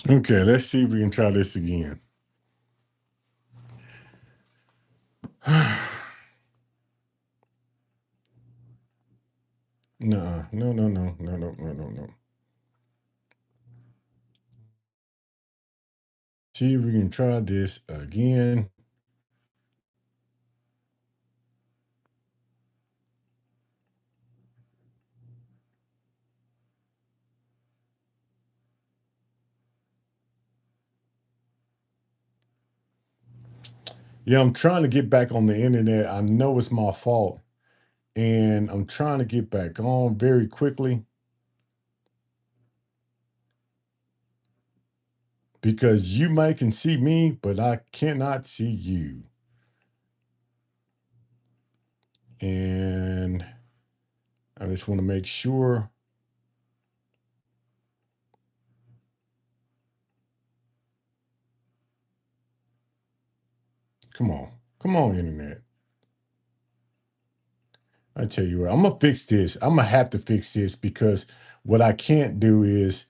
Okay, let's see if we can try this again. No, no, no, no, no, no, no, no, no. See if we can try this again. Yeah, I'm trying to get back on the internet. I know it's my fault, and I'm trying to get back on very quickly because you might can see me, but I cannot see you. And I just want to make sure. Come on, internet. I tell you what, I'm gonna fix this. I'm gonna have to fix this because what I can't do is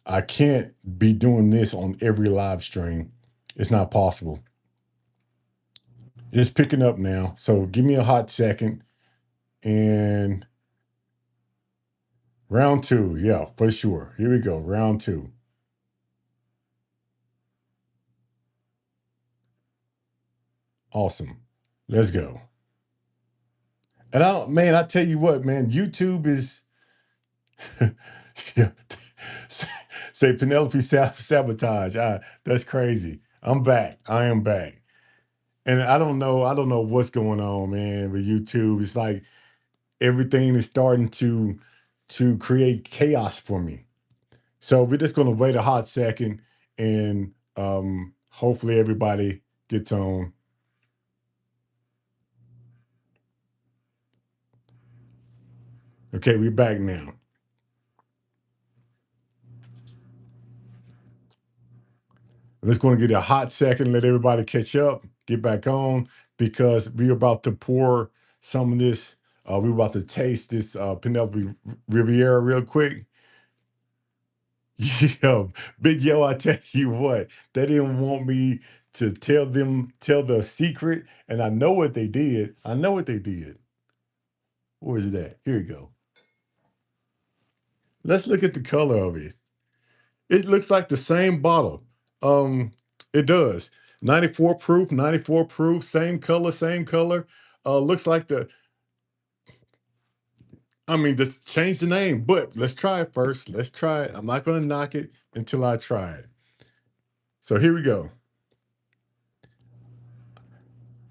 I can't be doing this on every live stream. It's not possible. It's picking up now. So give me a hot second. And round two. Yeah, for sure. Here we go. Round two. Awesome. Let's go. And man, I tell you what, man, YouTube is yeah. say, say Penelope sabotage. That's crazy. I'm back. I am back. And I don't know what's going on, man, with YouTube. It's like everything is starting to create chaos for me. So we're just gonna wait a hot second and hopefully everybody gets on. Okay, we're back now. We're just gonna get a hot second, let everybody catch up, get back on, because we're about to pour some of this. We're about to taste this Penelope Riviera real quick. Yeah, Big Yo, I tell you what, they didn't want me to tell the secret, and I know what they did. I know what they did. Where's that? Here we go. Let's look at the color of it. It looks like the same bottle. Um, it does. 94 proof, 94 proof, same color, same color. Looks like I mean, just change the name, but let's try it first. Let's try it. I'm not going to knock it until I try it. So here we go.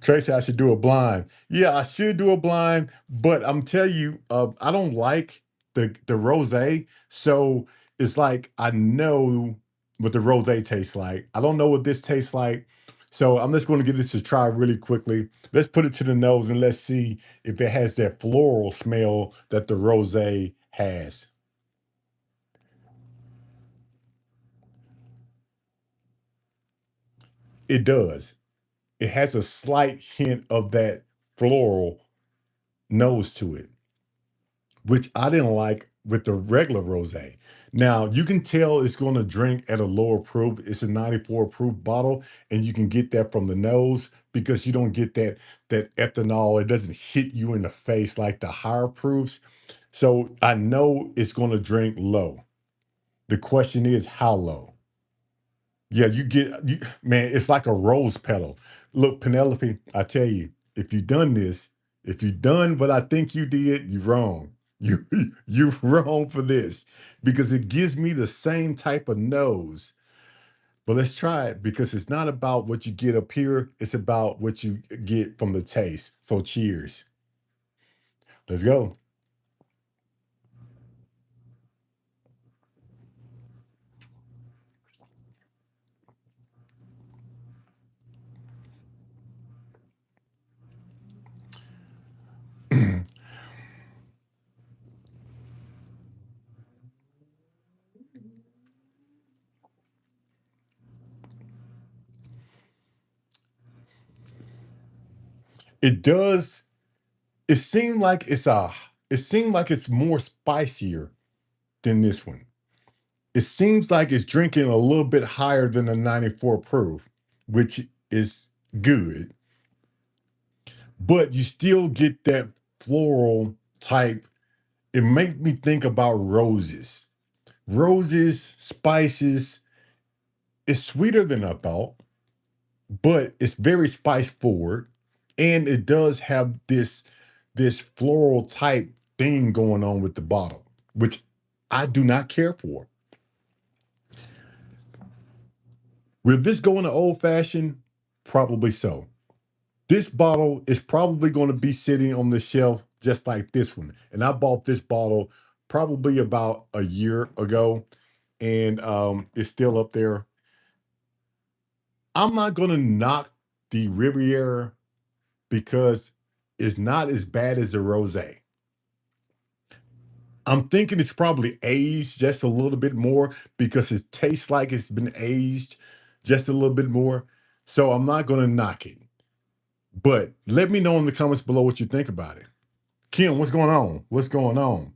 Tracy, I should do a blind. Yeah, I should do a blind, but I'm telling you, I don't like the rosé. So it's like I know what the rosé tastes like. I don't know what this tastes like. So I'm just going to give this a try really quickly. Let's put it to the nose and let's see if it has that floral smell that the rosé has. It does. It has a slight hint of that floral nose to it, which I didn't like with the regular rosé. Now you can tell it's going to drink at a lower proof. It's a 94 proof bottle, and you can get that from the nose because you don't get that ethanol. It doesn't hit you in the face like the higher proofs. So I know it's going to drink low. The question is how low. Yeah, man, it's like a rose petal. Look, Penelope, I tell you, if you done this, if you done what I think you did, you're wrong. You you're wrong for this because it gives me the same type of nose. But let's try it because it's not about what you get up here, it's about what you get from the taste. So cheers. Let's go. It does, it seemed like it seemed like it's more spicier than this one. it seems like it's drinking a little bit higher than the 94 proof, which is good, but you still get that floral type. It makes me think about roses. Roses, spices. It's sweeter than I thought, but it's very spice forward, and it does have this floral type thing going on with the bottle, which I do not care for. Will this go in an old fashioned? Probably so. This bottle is probably going to be sitting on the shelf just like this one. And I bought this bottle probably about a year ago, and it's still up there. I'm not going to knock the Riviera because it's not as bad as the Rose. I'm thinking it's probably aged just a little bit more because it tastes like it's been aged just a little bit more. So I'm not going to knock it. But let me know in the comments below what you think about it. Kim, what's going on? What's going on?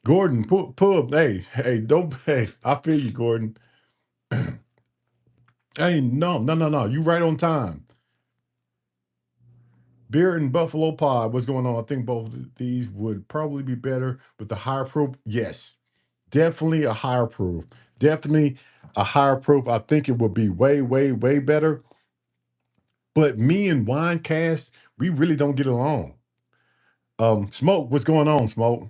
Gordon, pull up. Hey, don't. Hey, I feel you, Gordon. Hey, no. You right on time. Beer and Buffalo Pod, what's going on? I think both of these would probably be better with the higher proof. Yes, definitely a higher proof. Definitely a higher proof. I think it would be way better. But me and Winecast, we really don't get along. Smoke, what's going on, Smoke?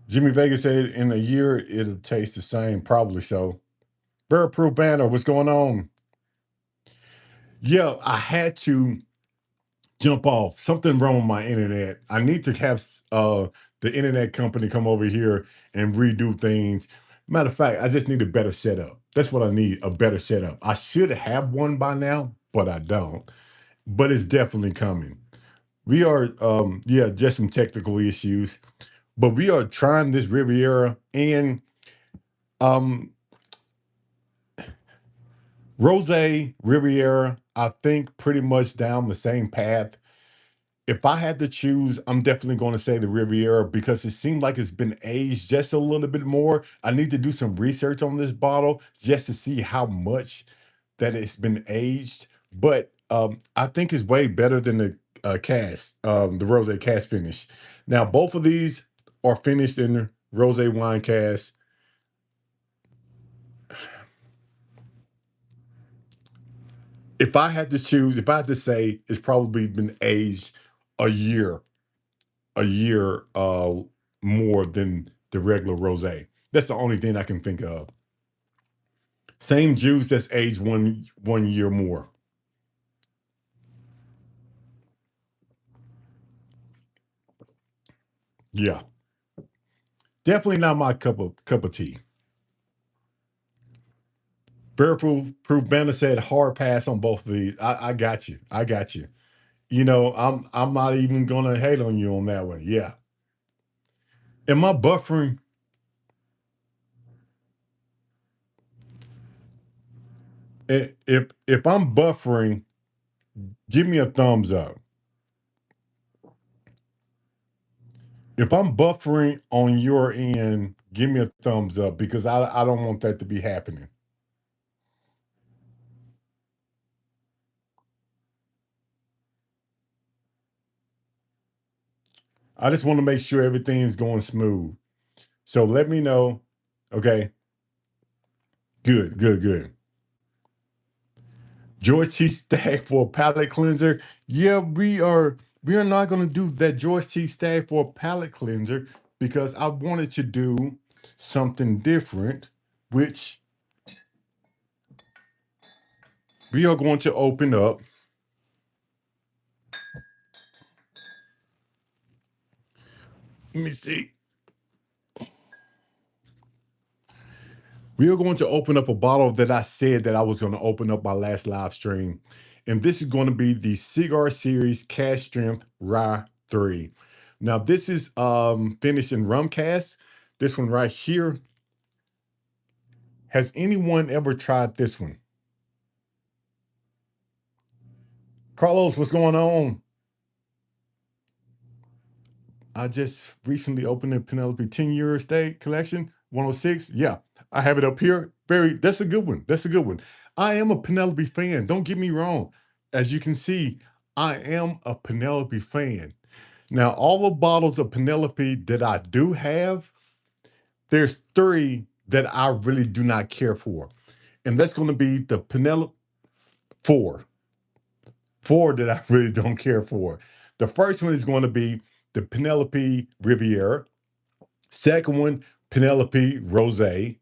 Jimmy Vega said in a year it'll taste the same, probably so. Bird Proof Banner, what's going on? Yeah, I had to jump off. Something wrong with my internet. I need to have the internet company come over here and redo things. Matter of fact, I just need a better setup. That's what I need, a better setup. I should have one by now, but I don't. But it's definitely coming. We are, yeah, just some technical issues, but we are trying this Riviera and um, Rose Riviera, I think pretty much down the same path. If I had to choose, I'm definitely going to say the Riviera because it seemed like it's been aged just a little bit more. I need to do some research on this bottle just to see how much that it's been aged. But I think it's way better than the the rose cast finish. Now, both of these are finished in rose wine cast. If I had to choose, if I had to say, it's probably been aged a year a year more than the regular rosé. That's the only thing I can think of. Same juice that's aged one year more. Yeah, definitely not my cup of tea. Proof Banner said hard pass on both of these. I got you. I got you. You know, I'm not even gonna hate on you on that one. Yeah. Am I buffering? If I'm buffering, give me a thumbs up. If I'm buffering on your end, give me a thumbs up because I don't want that to be happening. I just want to make sure everything's going smooth. So let me know. Okay. Good. George T. Stagg for a palate cleanser. Yeah, we are not going to do that George T. Stagg for a palate cleanser because I wanted to do something different, which we are going to open up. Let me see. We are going to open up a bottle that I said that I was going to open up my last live stream. And this is going to be the Cigar Series Cask Strength Rye 3. Now, this is finished in rum cask. This one right here. Has anyone ever tried this one? Carlos, what's going on? I just recently opened the Penelope 10-year estate collection, 106. Yeah, I have it up here. Very, that's a good one. That's a good one. I am a Penelope fan. Don't get me wrong. As you can see, I am a Penelope fan. Now, all the bottles of Penelope that I do have, there's three that I really do not care for. And that's going to be the Penelope four. Four that I really don't care for. The first one is going to be the Penelope Riviera. Second one, Penelope Rose.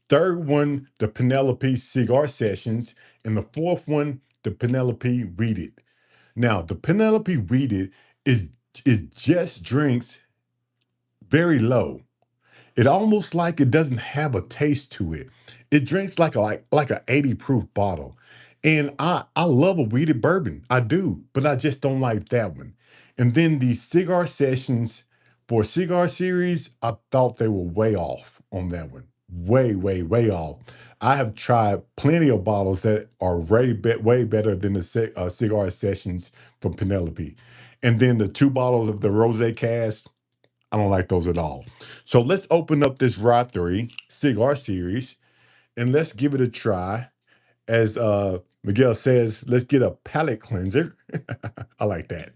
Third one, the Penelope Cigar Sessions. And the fourth one, the Penelope Read It. Now, the Penelope Read It is just drinks very low. It almost like it doesn't have a taste to it. It drinks like an 80 proof bottle. And I love a weeded bourbon. I do, but I just don't like that one. And then the cigar sessions for cigar series, I thought they were way off on that one. Way, way, way off. I have tried plenty of bottles that are way better than the cigar sessions from Penelope. And then the two bottles of the Rose Cast, I don't like those at all. So let's open up this Rod 3 cigar series and let's give it a try. As Miguel says, let's get a palate cleanser. I like that.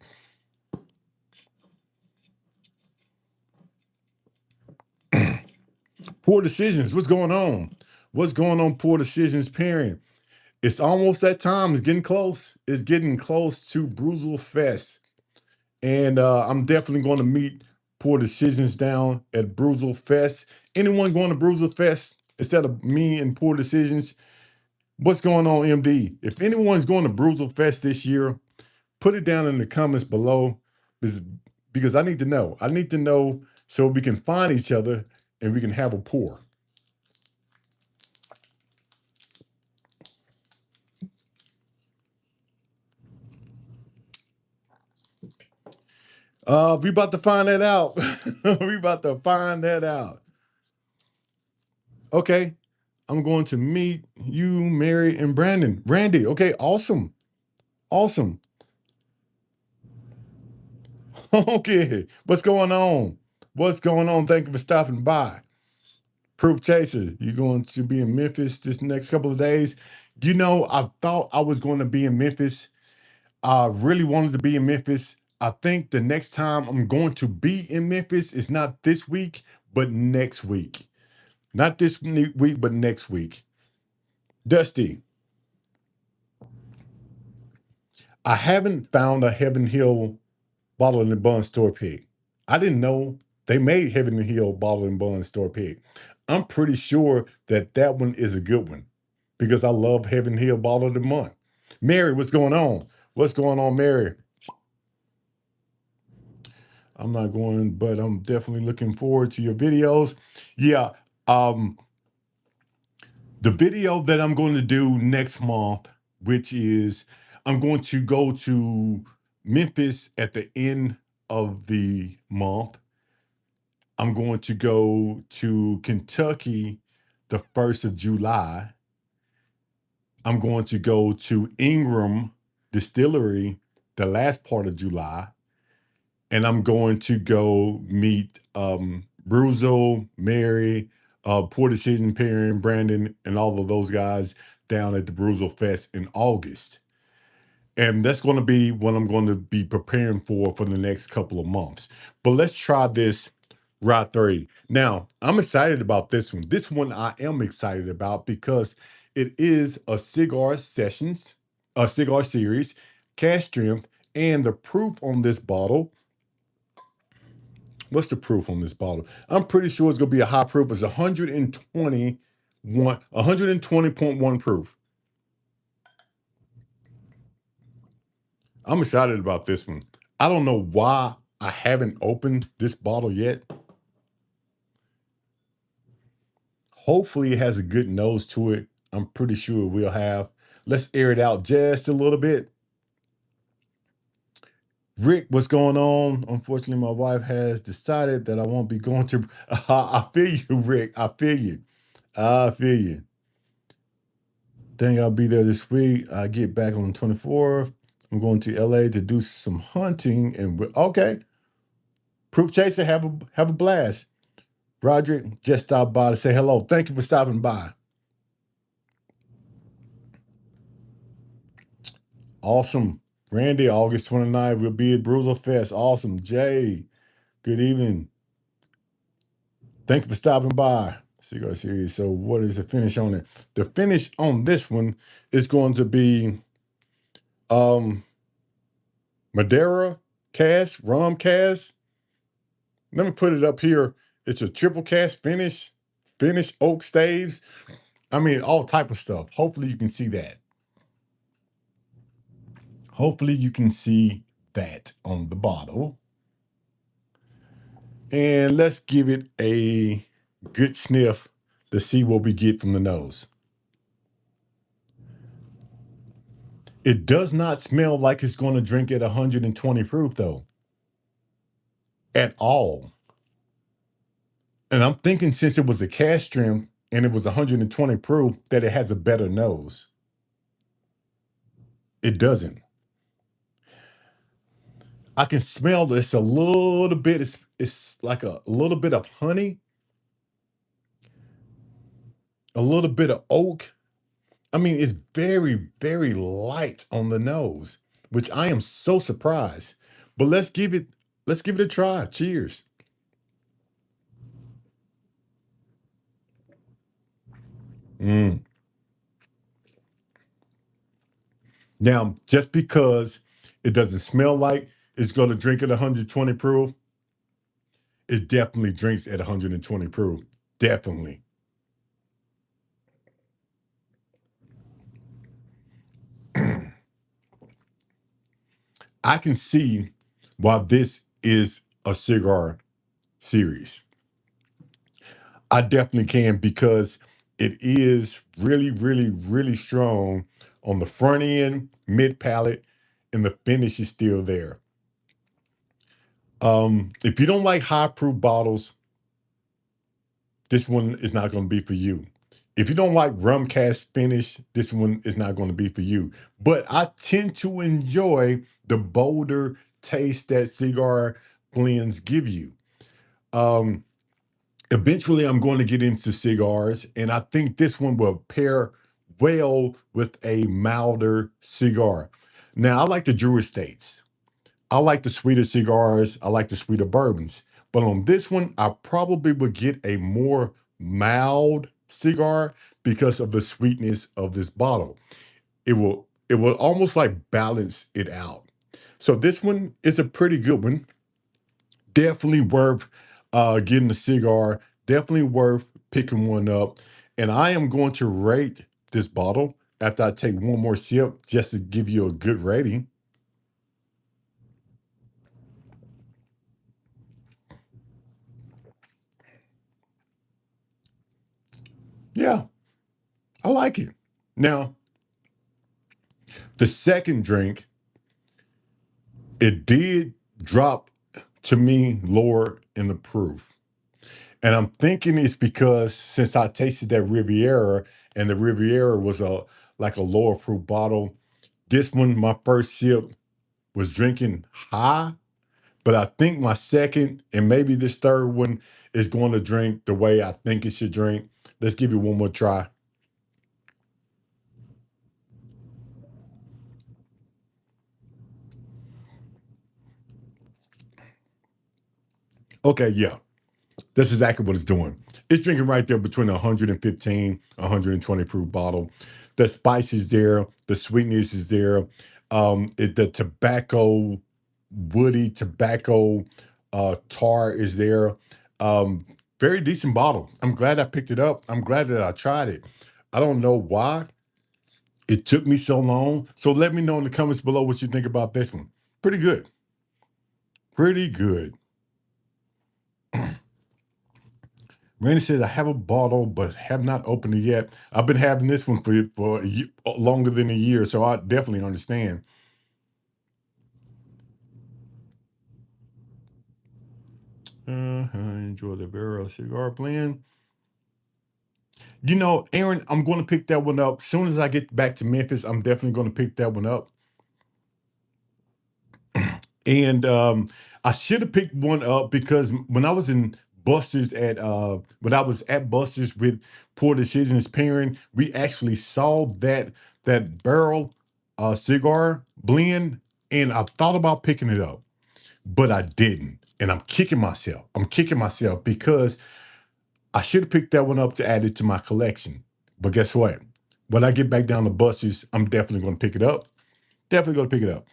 Poor decisions. What's going on? What's going on, poor decisions pairing? It's almost that time. It's getting close. It's getting close to Bruzel Fest. And I'm definitely going to meet poor decisions down at Bruzel Fest. Anyone going to Bruzel Fest instead of me and poor decisions? What's going on, MD? If anyone's going to Bruzel Fest this year, put it down in the comments below because I need to know. I need to know so we can find each other and we can have a pour. We about to find that out. We about to find that out. Okay, I'm going to meet you, Mary, and Brandon. Randy, okay, awesome. Awesome. Okay, what's going on? What's going on? Thank you for stopping by. Proof Chaser, you're going to be in Memphis this next couple of days. You know, I thought I was going to be in Memphis. I really wanted to be in Memphis. I think the next time I'm going to be in Memphis is not this week, but next week. Not this week, but next week. Dusty, I haven't found a Heaven Hill bottle in the bun store pick. I didn't know they made Heaven Hill bottle and bun store pick. I'm pretty sure that that one is a good one because I love Heaven Hill bottle of the month. Mary, what's going on? What's going on, Mary? I'm not going, but I'm definitely looking forward to your videos. Yeah, um, the video that I'm going to do next month, which is I'm going to go to Memphis at the end of the month. I'm going to go to Kentucky the 1st of July. I'm going to go to Ingram Distillery the last part of July. And I'm going to go meet Bruzo, Mary, Poor Decision Perrin, Brandon, and all of those guys down at the Bruzo Fest in August. And that's going to be what I'm going to be preparing for the next couple of months. But let's try this Rod 3. Now, I'm excited about this one. This one I am excited about because it is a cigar sessions, a cigar series, cash strength, and the proof on this bottle. What's the proof on this bottle? I'm pretty sure it's going to be a high proof. It's 120.1 proof. I'm excited about this one. I don't know why I haven't opened this bottle yet. Hopefully it has a good nose to it. I'm pretty sure it will have. Let's air it out just a little bit. Rick, what's going on? Unfortunately, my wife has decided that I won't be going to. I feel you, Rick. I feel you. I feel you. Think I'll be there this week. I get back on the 24th. I'm going to LA to do some hunting and okay. Proof Chaser, have a blast. Roderick just stopped by to say hello. Thank you for stopping by. Awesome. Randy, August 29th, we'll be at Bruiser Fest. Awesome. Jay, good evening. Thank you for stopping by. Cigar series. So, what is the finish on it? The finish on this one is going to be um Madeira cast, rum cast. Let me put it up here. It's a triple cast finish oak staves. I mean, all type of stuff. Hopefully you can see that. Hopefully you can see that on the bottle. And let's give it a good sniff to see what we get from the nose. It does not smell like it's going to drink at 120 proof, though, at all. And I'm thinking since it was a cast strength and it was 120 proof, that it has a better nose. It doesn't. I can smell this a little bit. It's like a little bit of honey, a little bit of oak. I mean, it's very, very light on the nose, which I am so surprised. But let's give it a try. Cheers. Mm. Now, just because it doesn't smell like it's going to drink at 120 proof, it definitely drinks at 120 proof. Definitely. I can see why this is a cigar series. I definitely can because it is really, really, really strong on the front end, mid palate, and the finish is still there. If you don't like high proof bottles, this one is not going to be for you. If you don't like rum cast finish, this one is not going to be for you. But I tend to enjoy the bolder taste that cigar blends give you. Um, Eventually, I'm going to get into cigars, and I think this one will pair well with a milder cigar. Now, I like the Drew Estates. I like the sweeter cigars. I like the sweeter bourbons. But on this one, I probably would get a more mild cigar because of the sweetness of this bottle. It will almost like balance it out. So this one is a pretty good one. Definitely worth getting a cigar. Definitely worth picking one up. And I am going to rate this bottle after I take one more sip just to give you a good rating. Yeah, I like it. Now, the second drink, it did drop to me lower in the proof. And I'm thinking it's because since I tasted that Riviera and the Riviera was a like a lower proof bottle, this one, my first sip was drinking high, but I think my second and maybe this third one is going to drink the way I think it should drink. Let's give it one more try. Okay, yeah. That's exactly what it's doing. It's drinking right there between 115, 120 proof bottle. The spice is there, the sweetness is there. The tobacco, woody tobacco tar is there. Um, Very decent bottle. I'm glad I picked it up. I'm glad that I tried it. I don't know why it took me so long. So let me know in the comments below what you think about this one. Pretty good. Pretty good. Randy says, I have a bottle, but have not opened it yet. I've been having this one for longer than a year, so I definitely understand. I enjoy the Barrel Cigar Blend. You know, Aaron, I'm going to pick that one up. As soon as I get back to Memphis, I'm definitely going to pick that one up. And I should have picked one up because when I was in Buster's at when I was at Buster's with Poor Decisions pairing, we actually saw that barrel cigar blend, and I thought about picking it up, but I didn't. And I'm kicking myself. I'm kicking myself because I should have picked that one up to add it to my collection. But guess what? When I get back down to Buster's, I'm definitely going to pick it up. Definitely going to pick it up.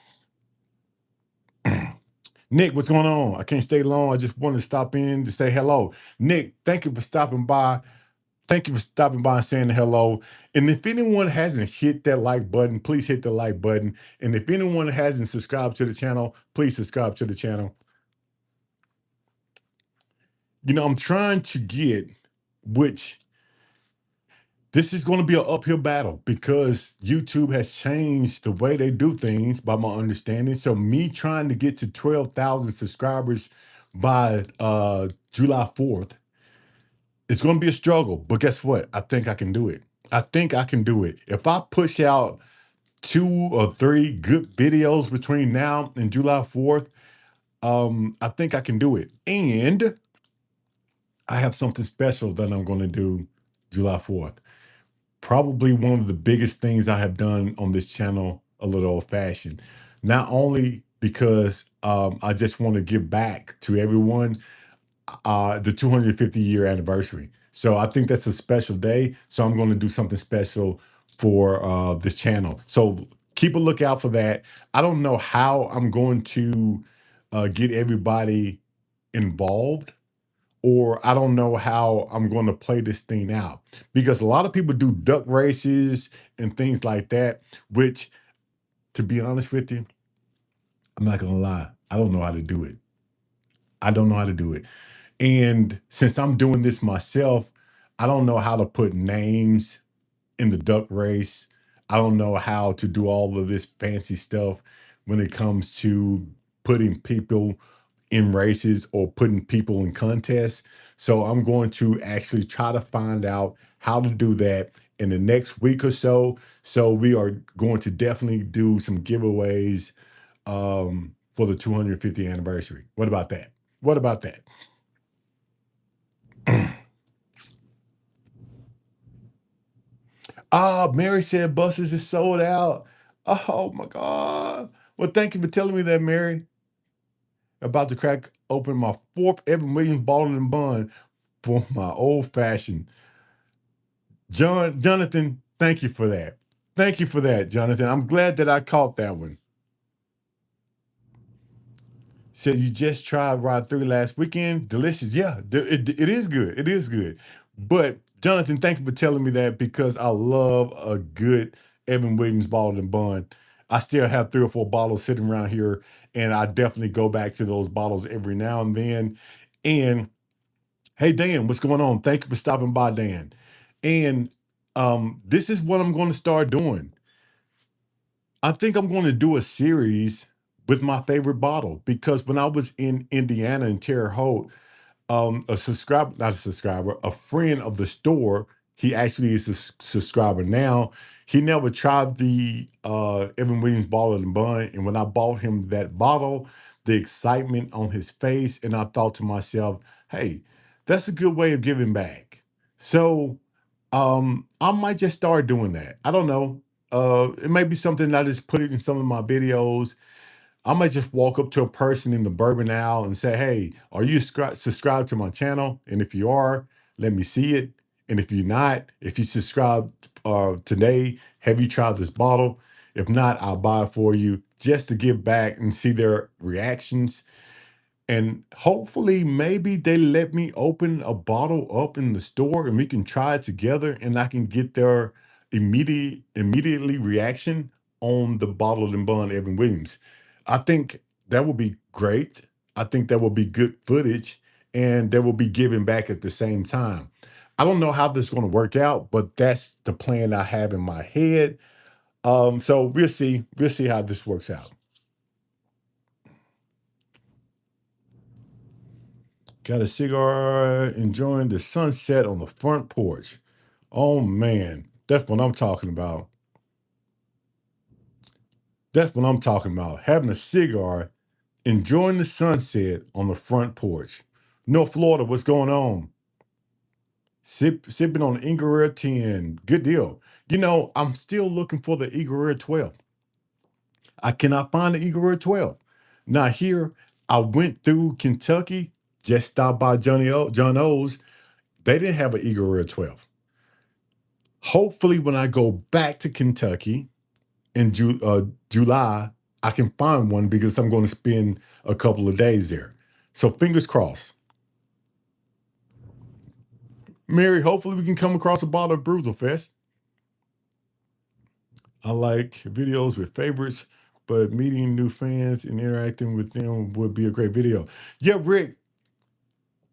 Nick, what's going on? I can't stay long. I just wanted to stop in to say hello. Nick, thank you for stopping by. Thank you for stopping by and saying hello. And if anyone hasn't hit that like button, please hit the like button. And if anyone hasn't subscribed to the channel, please subscribe to the channel. I'm trying to get, which this is going to be an uphill battle because YouTube has changed the way they do things, by my understanding. So me trying to get to 12,000 subscribers by July 4th, it's going to be a struggle. But guess what? I think I can do it. I think I can do it. If I push out 2 or 3 good videos between now and July 4th, I think I can do it. And I have something special that I'm going to do July 4th. Probably one of the biggest things I have done on this channel, A Little Old Fashioned. Not only because I just want to give back to everyone, the 250-year anniversary. So I think that's a special day. So I'm going to do something special for this channel. So keep a lookout for that. I don't know how I'm going to get everybody involved, or I don't know how I'm going to play this thing out, because a lot of people do duck races and things like that, which, to be honest with you, I'm not going to lie, I don't know how to do it. I don't know how to do it. And since I'm doing this myself, I don't know how to put names in the duck race. I don't know how to do all of this fancy stuff when it comes to putting people in races or putting people in contests. So I'm going to actually try to find out how to do that in the next week or so. So we are going to definitely do some giveaways for the 250th anniversary. What about that? What about that? Mary said buses is sold out. Oh my God. Well, thank you for telling me that, Mary. About to crack open my 4th Evan Williams bottle and bun for my old fashioned. Jonathan, thank you for that. Thank you for that, Jonathan. I'm glad that I caught that one. Said you just tried Ride 3 last weekend. Delicious. Yeah, it is good. It is good. But Jonathan, thank you for telling me that, because I love a good Evan Williams bottled and bun. I still have 3 or 4 bottles sitting around here, and I definitely go back to those bottles every now and then. And hey, Dan, what's going on? Thank you for stopping by, Dan. And this is what I'm going to start doing. I think I'm going to do a series with my favorite bottle, because when I was in Indiana in Terre Haute, a subscriber, not a subscriber, a friend of the store, he actually is a subscriber now. He never tried the Evan Williams bottle and bun. And when I bought him that bottle, the excitement on his face, and I thought to myself, hey, that's a good way of giving back. So I might just start doing that. I don't know. It may be something that I just put it in some of my videos. I might just walk up to a person in the Bourbon Owl and say, hey, are you subscribed to my channel? And if you are, let me see it. And if you're not, if you subscribe today, have you tried this bottle? If not, I'll buy it for you, just to give back and see their reactions. And hopefully, maybe they let me open a bottle up in the store and we can try it together, and I can get their immediately reaction on the bottled and bun Evan Williams. I think that would be great. I think that will be good footage, and they will be giving back at the same time. I don't know how this is going to work out, but that's the plan I have in my head. So we'll see. We'll see how this works out. Got a cigar, enjoying the sunset on the front porch. Oh man, that's what I'm talking about. That's what I'm talking about. Having a cigar enjoying the sunset on the front porch. North Florida, what's going on? Sipping on Eagle Rare 10. Good deal. I'm still looking for the Eagle Rare 12. I cannot find the Eagle Rare 12. Now here, I went through Kentucky, just stopped by John O's. They didn't have an Eagle Rare 12. Hopefully, when I go back to Kentucky in July, I can find one because I'm going to spend a couple of days there. So fingers crossed. Mary, hopefully we can come across a bottle of Bruiser Fest. I like videos with favorites, but meeting new fans and interacting with them would be a great video. Yeah, Rick,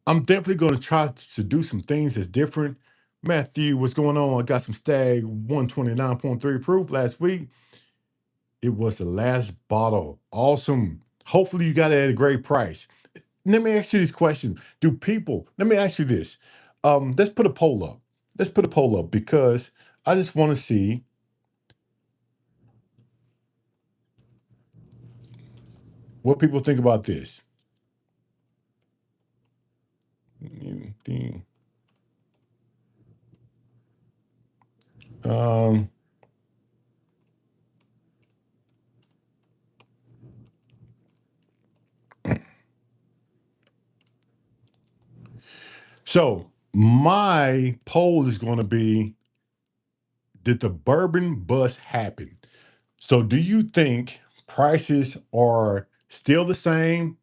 I'm definitely going to try to do some things that's different. Matthew, what's going on? I got some Stag 129.3 proof last week. It was the last bottle. Awesome. Hopefully you got it at a great price. Let me ask you this question. Let me ask you this. Let's put a poll up. Let's put a poll up because I just want to see what people think about this. Um, so my poll is going to be, did the bourbon bust happen? So do you think prices are still the same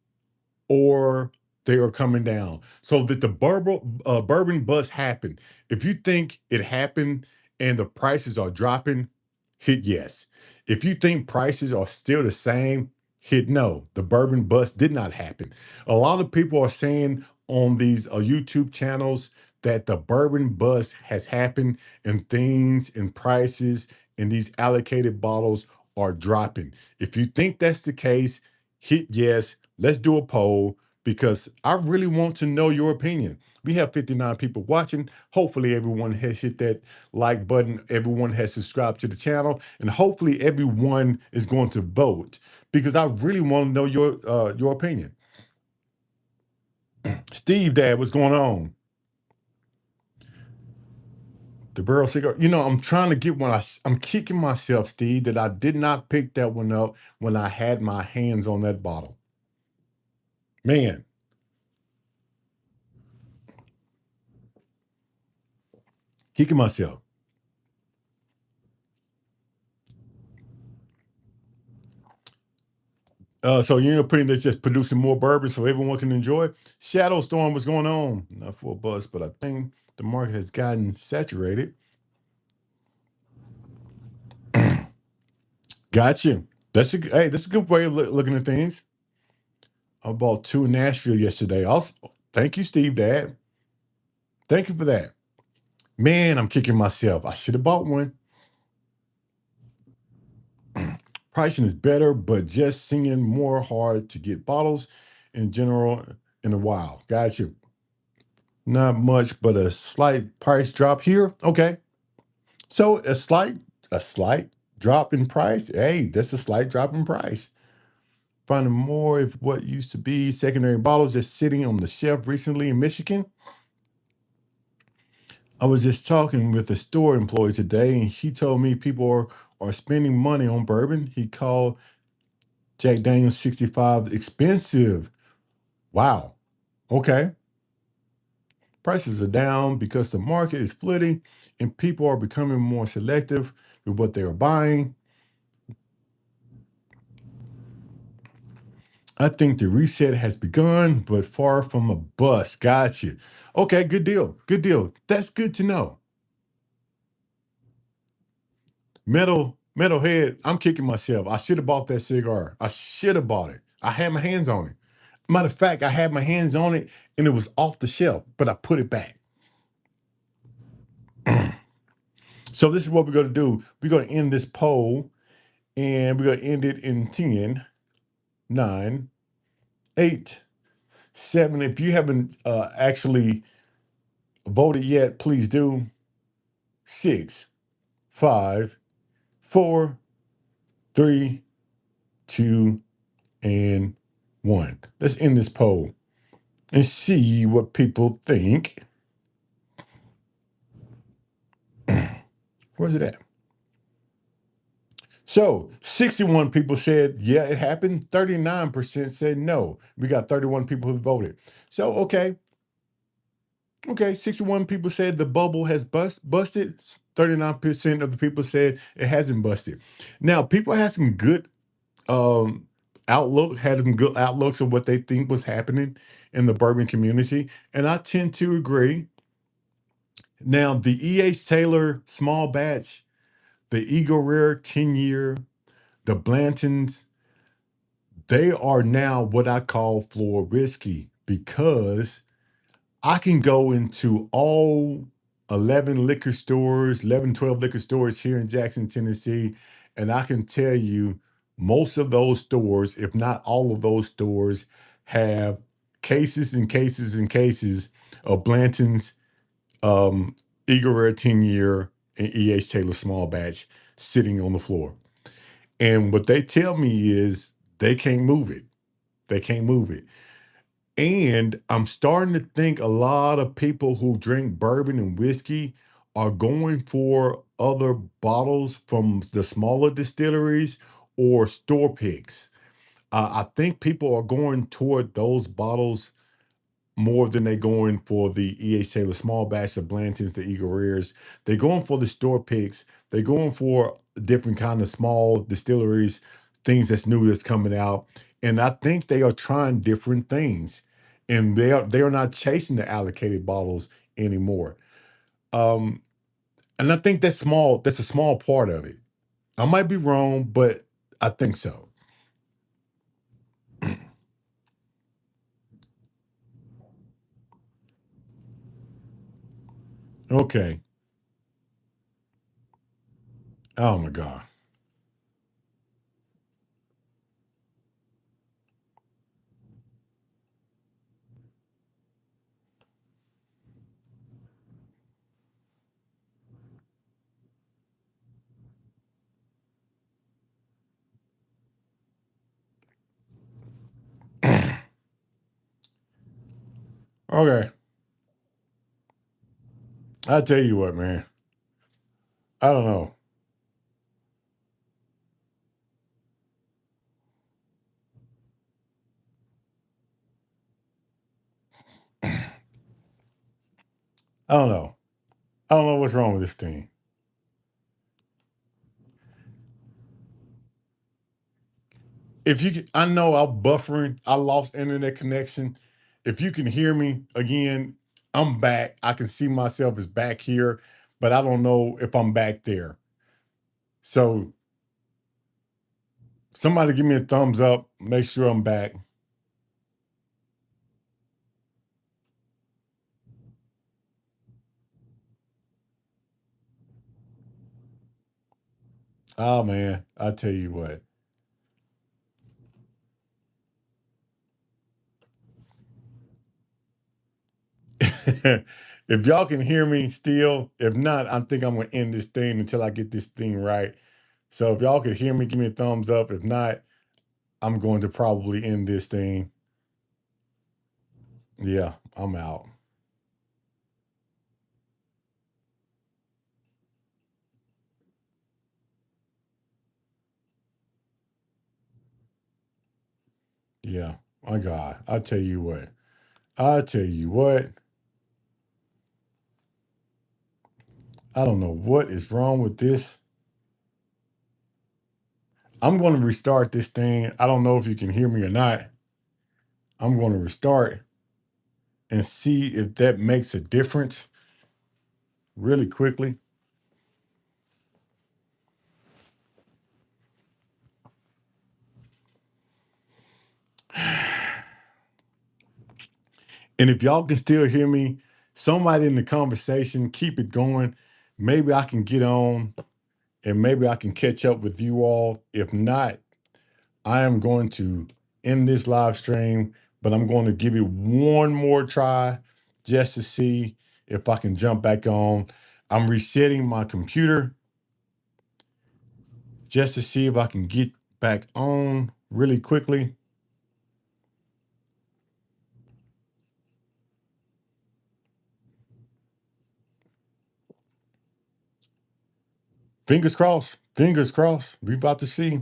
or they are coming down? So that the bourbon bust happened. If you think it happened and the prices are dropping, hit yes. If you think prices are still the same, hit no. The bourbon bust did not happen. A lot of people are saying on these YouTube channels that the bourbon bust has happened and things and prices in these allocated bottles are dropping. If you think that's the case, hit yes. Let's do a poll because I really want to know your opinion. We have 59 people watching. Hopefully, everyone has hit that like button. Everyone has subscribed to the channel, and hopefully, everyone is going to vote because I really want to know your opinion. Steve, Dad, what's going on? The barrel cigar. I'm trying to get one. I'm kicking myself, Steve, that I did not pick that one up when I had my hands on that bottle. Man, kicking myself. So you're putting this just producing more bourbon so everyone can enjoy. Shadow Storm, what's going on? Not for a buzz, but I think the market has gotten saturated. Gotcha. That's a good way of looking at things. I bought two in Nashville yesterday. Also, thank you, Steve Dad. Thank you for that. Man, I'm kicking myself. I should have bought one. Pricing is better, but just seeing more hard to get bottles in general in a while. Gotcha. Not much, but a slight price drop here. Okay. So a slight drop in price. Hey, that's a slight drop in price. Finding more of what used to be secondary bottles just sitting on the shelf recently in Michigan. I was just talking with a store employee today, and he told me people are spending money on bourbon. He called Jack Daniel's 65 expensive. Wow. Okay. Prices are down because the market is flooding and people are becoming more selective with what they are buying. I think the reset has begun, but far from a bust. Gotcha. Okay, good deal. Good deal. That's good to know. Metalhead, I'm kicking myself. I should have bought that cigar. I should have bought it. I had my hands on it. Matter of fact, I had my hands on it and it was off the shelf, but I put it back. So this is what we're going to do. We're going to end this poll and we're going to end it in 10, 9, 8, 7. If you haven't actually voted yet, please do. 6, 5, 4, 3, 2, and one. Let's end this poll and see what people think. Where's it at? So 61 people said, yeah, it happened. 39% said no. We got 31 people who voted. So, okay, 61 people said the bubble has busted. 39% of the people said it hasn't busted. Now, people had some good um had some good outlooks of what they think was happening in the bourbon community. And I tend to agree. Now, the E.H. Taylor small batch, the Eagle Rare 10-year, the Blantons, they are now what I call floor whiskey because I can go into all 11 liquor stores, 11, 12 liquor stores here in Jackson, Tennessee, and I can tell you most of those stores, if not all of those stores, have cases and cases and cases of Blanton's Eagle Rare 10-year and E.H. Taylor small batch sitting on the floor. And what they tell me is they can't move it. They can't move it. And I'm starting to think a lot of people who drink bourbon and whiskey are going for other bottles from the smaller distilleries or store picks. I think people are going toward those bottles more than they going for the E.H. Taylor small batch, the Blantons, the Eagle Rares. They're going for the store picks. They're going for different kind of small distilleries, things that's new that's coming out. And I think they are trying different things. And they are not chasing the allocated bottles anymore. Um, and I think that's a small part of it. I might be wrong, but I think so. Okay. Oh my God. Okay. I tell you what, man. I don't know. I don't know. I don't know what's wrong with this thing. If you can, I know I'm buffering. I lost internet connection. If you can hear me again, I'm back. I can see myself as back here, but I don't know if I'm back there. So somebody give me a thumbs up. Make sure I'm back. Oh man, I tell you what. If y'all can hear me still, if not, I think I'm gonna end this thing until I get this thing right. So if y'all can hear me, give me a thumbs up. If not, I'm going to probably end this thing. Yeah, I'm out. Yeah, my God. I tell you what. I tell you what. I don't know what is wrong with this. I'm going to restart this thing. I don't know if you can hear me or not. I'm going to restart and see if that makes a difference really quickly. And if y'all can still hear me, somebody in the conversation, keep it going. Maybe I can get on and maybe I can catch up with you all. If not, I am going to end this live stream, but I'm going to give it one more try just to see if I can jump back on. I'm resetting my computer just to see if I can get back on really quickly. Fingers crossed. Fingers crossed. We about to see.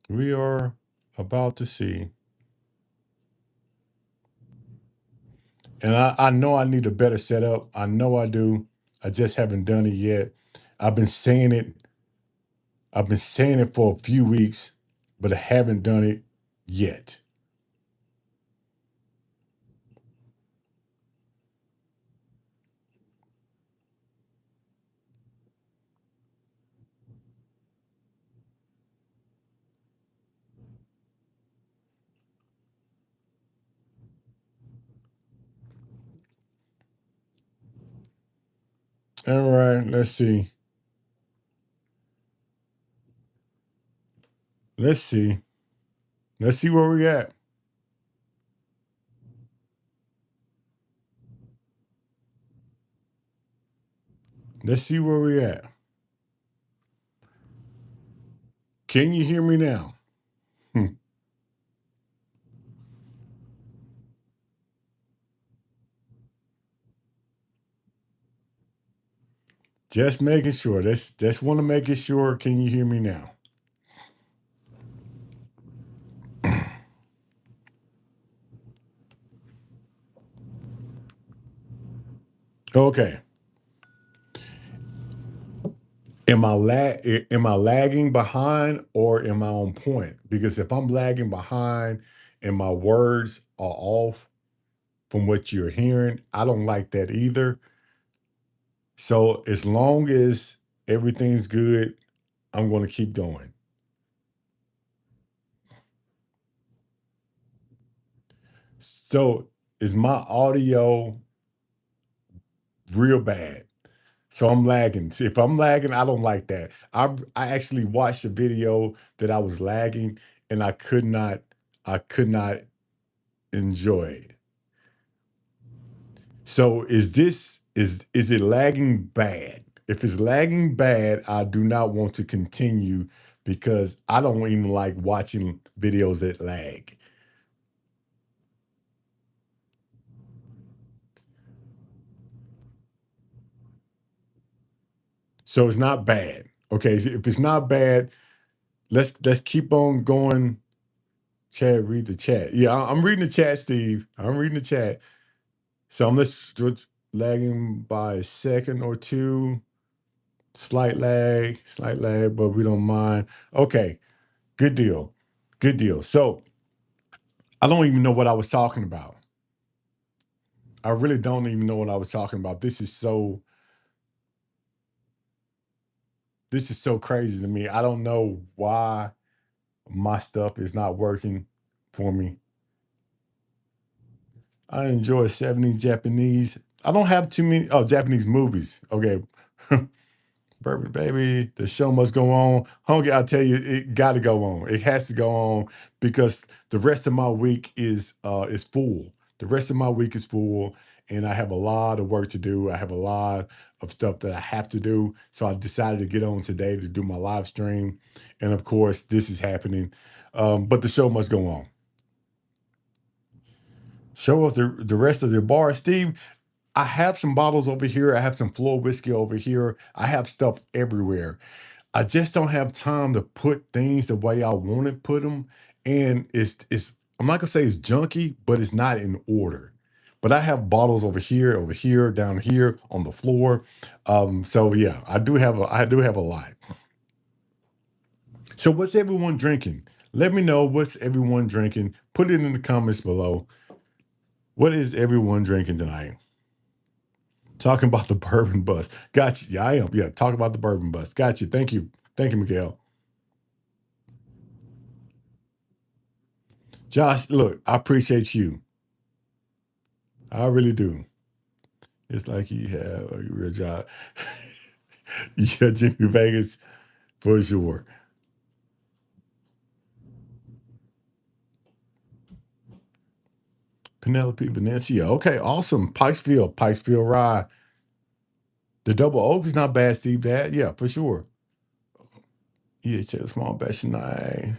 We are about to see. And I know I need a better setup. I know I do. I just haven't done it yet. I've been saying it. I've been saying it for a few weeks, but I haven't done it yet. All right, let's see. Let's see. Let's see where we at. Let's see where we at. Can you hear me now? Hmm. Just making sure. Just want to make it sure. Can you hear me now? Okay. Am I lagging behind or am I on point? Because if I'm lagging behind and my words are off from what you're hearing, I don't like that either. So as long as everything's good, I'm going to keep going. So is my audio real bad? So I'm lagging. See, if I'm lagging, I don't like that. I actually watched a video that I was lagging and I could not enjoy it. So is it lagging bad? If it's lagging bad, I do not want to continue because I don't even like watching videos that lag. So it's not bad. Okay, so if it's not bad, let's keep on going. Chad, read the chat. Yeah, I'm reading the chat, Steve. I'm reading the chat. So I'm just lagging by a second or two. Slight lag, but we don't mind. Okay, good deal. Good deal. So I don't even know what I was talking about. I really don't even know what I was talking about. This is so crazy to me. I don't know why my stuff is not working for me. I enjoy 70s Japanese. I don't have too many Japanese movies. Okay. Bourbon baby, the show must go on. Honky, I tell you, it got to go on. It has to go on because the rest of my week is full. The rest of my week is full, and I have a lot of work to do. I have a lot of stuff that I have to do. So I decided to get on today to do my live stream, and of course, this is happening. But the show must go on. Show us the rest of the bar, Steve. I have some bottles over here. I have some floor whiskey over here. I have stuff everywhere. I just don't have time to put things the way I want to put them. And it's I'm not gonna say it's junky, but it's not in order. But I have bottles over here, down here on the floor. So yeah, I do have a lot. So what's everyone drinking? Let me know what's everyone drinking. Put it in the comments below. What is everyone drinking tonight? Talking about the bourbon bus. Got you. Yeah, I am. Yeah, talk about the bourbon bus. Got you. Thank you. Thank you, Miguel. Josh, look, I appreciate you. I really do. It's like you have a real job. Yeah, Jimmy Vegas for sure. Penelope Venetia. Okay, awesome. Pikesville Rye. The double oak is not bad, Steve. That yeah, for sure. EHL small batch night.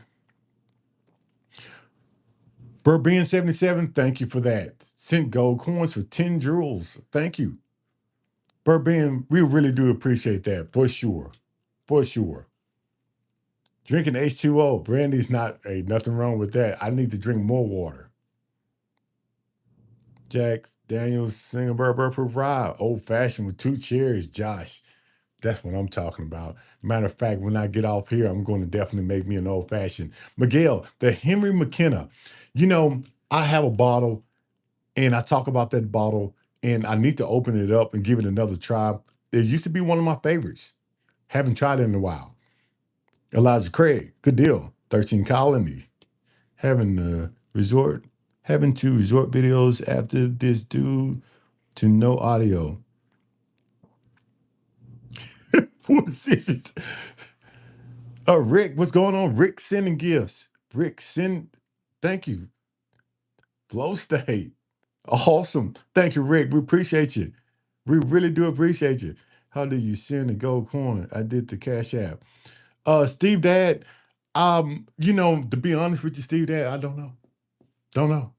Burbian 77, thank you for that. Sent gold coins for 10 jewels. Thank you. Burbian, we really do appreciate that for sure. for sure. Drinking H2O, brandy's not nothing wrong with that. I need to drink more water. Jack Daniels single bourbon rye, old fashioned with two cherries. Josh, that's what I'm talking about. Matter of fact, when I get off here, I'm going to definitely make me an old fashioned. Miguel, the Henry McKenna. You know, I have a bottle and I talk about that bottle and I need to open it up and give it another try. It used to be one of my favorites. Haven't tried it in a while. Elijah Craig, good deal. 13 colonies. Having resort, having to resort videos after this due to no audio. Poor decisions. Rick, what's going on? Rick sending gifts. Rick, send. Thank you. Flow state. Awesome. Thank you, Rick. We appreciate you. We really do appreciate you. How do you send a gold coin? I did the Cash App. Steve Dad. To be honest with you, Steve Dad, I don't know. Don't know.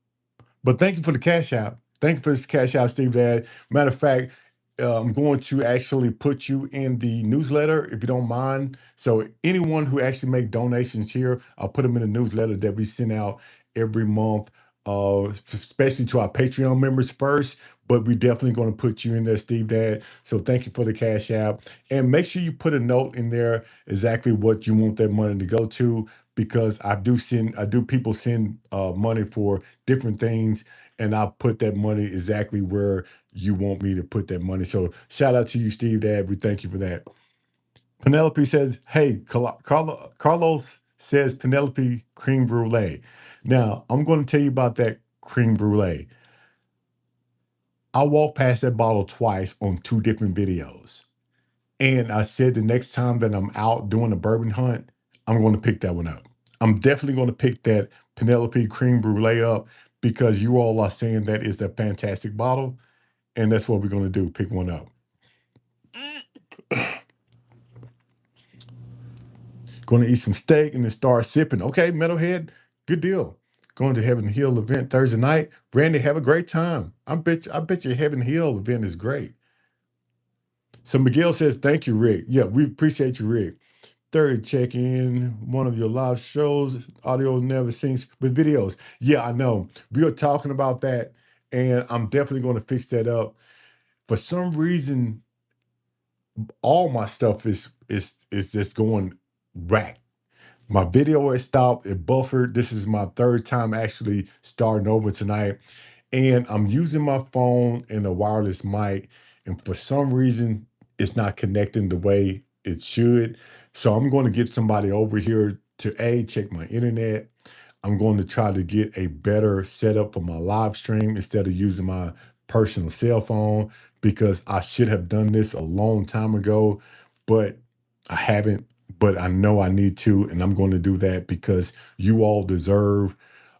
But thank you for the cash out. Thank you for this cash out, Steve Dad. Matter of fact, I'm going to actually put you in the newsletter if you don't mind. So anyone who actually make donations here, I'll put them in the newsletter that we send out every month, especially to our Patreon members first. But we're definitely going to put you in there, Steve Dad. So thank you for the cash out. And make sure you put a note in there exactly what you want that money to go to, because I do people send money for different things, and I put that money exactly where you want me to put that money. So shout out to you, Steve Dad. We thank you for that. Penelope says, hey, Carlos says Penelope cream brulee. Now, I'm going to tell you about that cream brulee. I walked past that bottle twice on two different videos. And I said the next time that I'm out doing a bourbon hunt, I'm going to pick that one up. I'm definitely going to pick that Penelope cream brulee up because you all are saying that is a fantastic bottle. And that's what we're going to do, pick one up. Going to eat some steak and then start sipping. Okay, Metalhead, good deal. Going to Heaven Hill event Thursday night. Randy, have a great time. I bet your Heaven Hill event is great. So Miguel says, thank you, Rick. Yeah, we appreciate you, Rick. Third, check in one of your live shows. Audio never syncs with videos. Yeah, I know. We are talking about that, and I'm definitely going to fix that up. For some reason, all my stuff is just going whack. My video has stopped. It buffered. This is my third time actually starting over tonight. And I'm using my phone and a wireless mic. And for some reason, it's not connecting the way it should. So I'm going to get somebody over here to check my internet. I'm going to try to get a better setup for my live stream instead of using my personal cell phone, because I should have done this a long time ago, but I haven't. But I know I need to, and I'm going to do that because you all deserve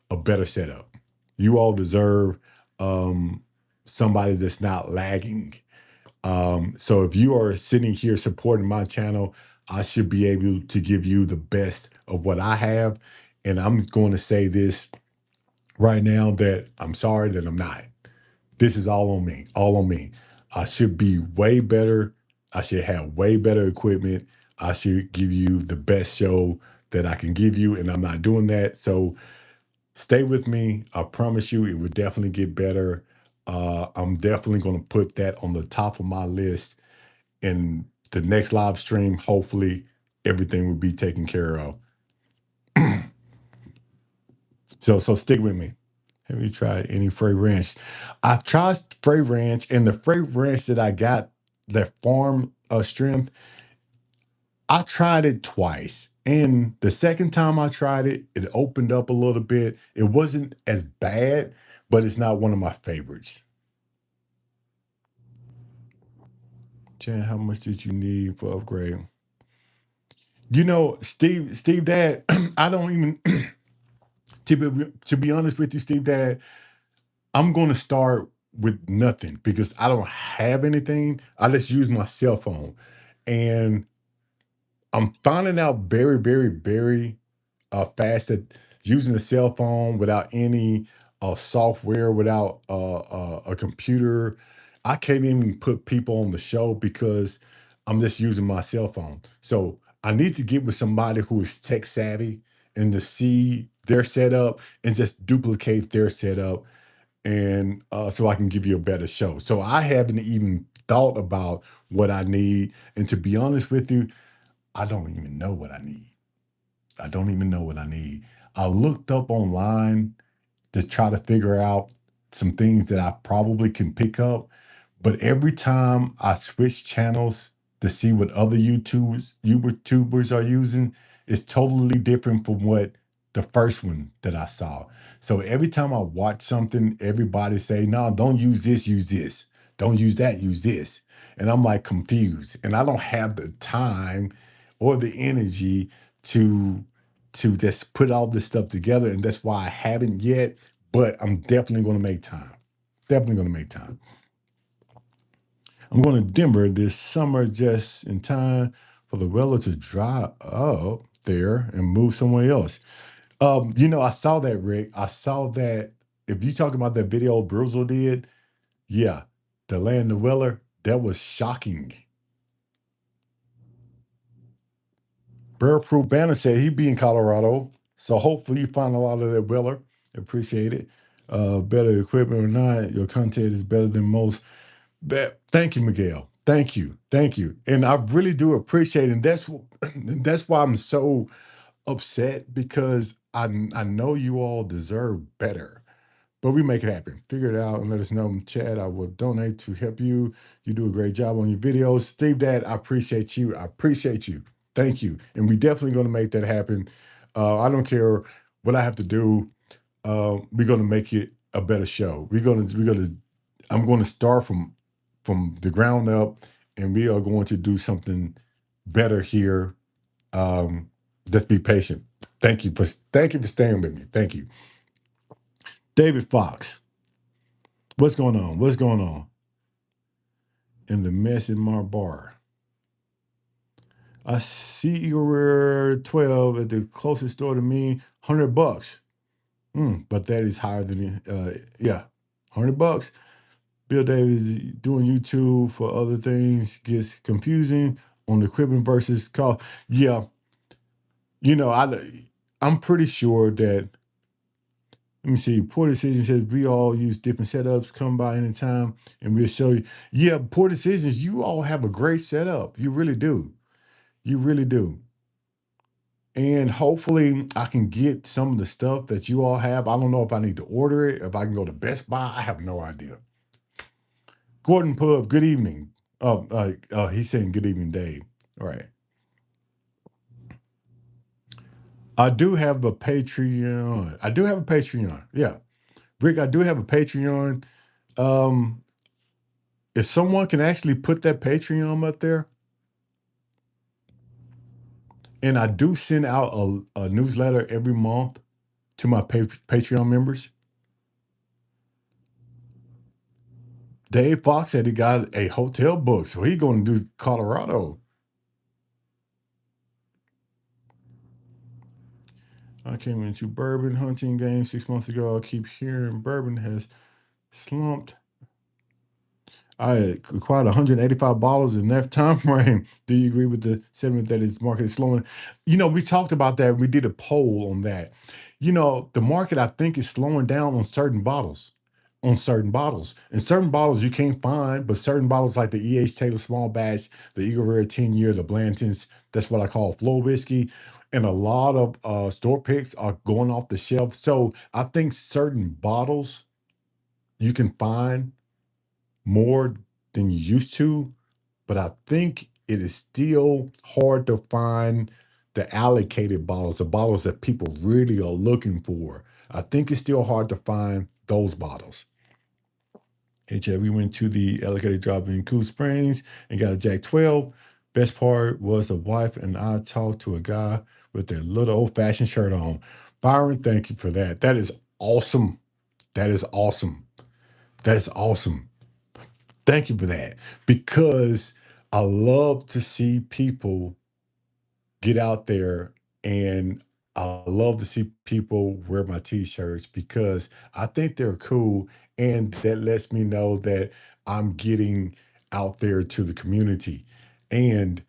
a better setup. You all deserve um, somebody that's not lagging. So if you are sitting here supporting my channel, I should be able to give you the best of what I have. And I'm going to say this right now that I'm sorry that I'm not. This is all on me, all on me. I should be way better. I should have way better equipment. I should give you the best show that I can give you, and I'm not doing that. So stay with me. I promise you it will definitely get better. I'm definitely going to put that on the top of my list in the next live stream. Hopefully, everything will be taken care of. So stick with me. Have you tried any fragrance? I've tried fragrance, and the fragrance that I got, that farm strength, I tried it twice. And the second time I tried it, it opened up a little bit. It wasn't as bad, but it's not one of my favorites. Jan, how much did you need for upgrade? Steve Dad, I don't even to be honest with you, Steve Dad, I'm going to start with nothing because I don't have anything. I just use my cell phone. And I'm finding out very, very, very fast that using a cell phone without any software, without a computer, I can't even put people on the show because I'm just using my cell phone. So I need to get with somebody who is tech savvy and to see their setup and just duplicate their setup, and so I can give you a better show. So I haven't even thought about what I need. And to be honest with you, I don't even know what I need. I don't even know what I need. I looked up online to try to figure out some things that I probably can pick up. But every time I switch channels to see what other YouTubers are using, it's totally different from what the first one that I saw. So every time I watch something, everybody say, "No, don't use this, use this. Don't use that, use this." And I'm like confused. And I don't have the time or the energy to just put all this stuff together. And that's why I haven't yet, but I'm definitely going to make time. Definitely going to make time. I'm going to Denver this summer just in time for the weather to dry up there and move somewhere else. I saw that, Rick. I saw that. If you talk about that video Bruzel did, yeah, the land of Weller, that was shocking. Bearproof Banner said he'd be in Colorado, so hopefully you find a lot of that Weller. Appreciate it. Better equipment or not, your content is better than most. Thank you, Miguel. Thank you, thank you, and I really do appreciate it. And that's why I'm so upset, because I know you all deserve better. But we make it happen. Figure it out and let us know in the chat. I will donate to help you. You do a great job on your videos. Steve Dad, I appreciate you. I appreciate you. Thank you. And we definitely going to make that happen. I don't care what I have to do. We're going to make it a better show. I'm going to start from the ground up, and we are going to do something better here. Um, just be patient. Thank you for staying with me. Thank you. David Fox. What's going on? What's going on? In the mess in my bar. I see you're 12 at the closest store to me, $100. But that is higher than yeah, $100. Bill Davis doing YouTube for other things gets confusing on the equipment versus cost. Yeah, I'm pretty sure that. Let me see. Poor Decisions says we all use different setups. Come by anytime and we'll show you. Yeah, Poor Decisions, you all have a great setup. You really do. You really do. And hopefully I can get some of the stuff that you all have. I don't know if I need to order it, if I can go to Best Buy. I have no idea. Gordon Pub, good evening. He's saying good evening, Dave. All right. I do have a Patreon. I do have a Patreon. Yeah. Rick, I do have a Patreon. Um, if someone can actually put that Patreon up there, and I do send out a newsletter every month to my Patreon members. Dave Fox said he got a hotel book, so he's going to do Colorado. I came into bourbon hunting game 6 months ago. I keep hearing bourbon has slumped. I acquired 185 bottles in that time frame. Do you agree with the sentiment that its market is slowing? We talked about that. We did a poll on that. The market, I think, is slowing down on certain bottles. On certain bottles. And certain bottles you can't find, but certain bottles like the E.H. Taylor Small Batch, the Eagle Rare 10-year, the Blanton's, that's what I call flow whiskey. And a lot of store picks are going off the shelf. So I think certain bottles you can find more than you used to, but I think it is still hard to find the allocated bottles, the bottles that people really are looking for. I think it's still hard to find those bottles. Hey, Chad, we went to the allocated drop in Cool Springs and got a Jack 12. Best part was the wife and I talked to a guy with their little old fashioned shirt on. Byron, thank you for that. That is awesome. That is awesome. That is awesome. Thank you for that, because I love to see people get out there, and I love to see people wear my t-shirts because I think they're cool, and that lets me know that I'm getting out there to the community. And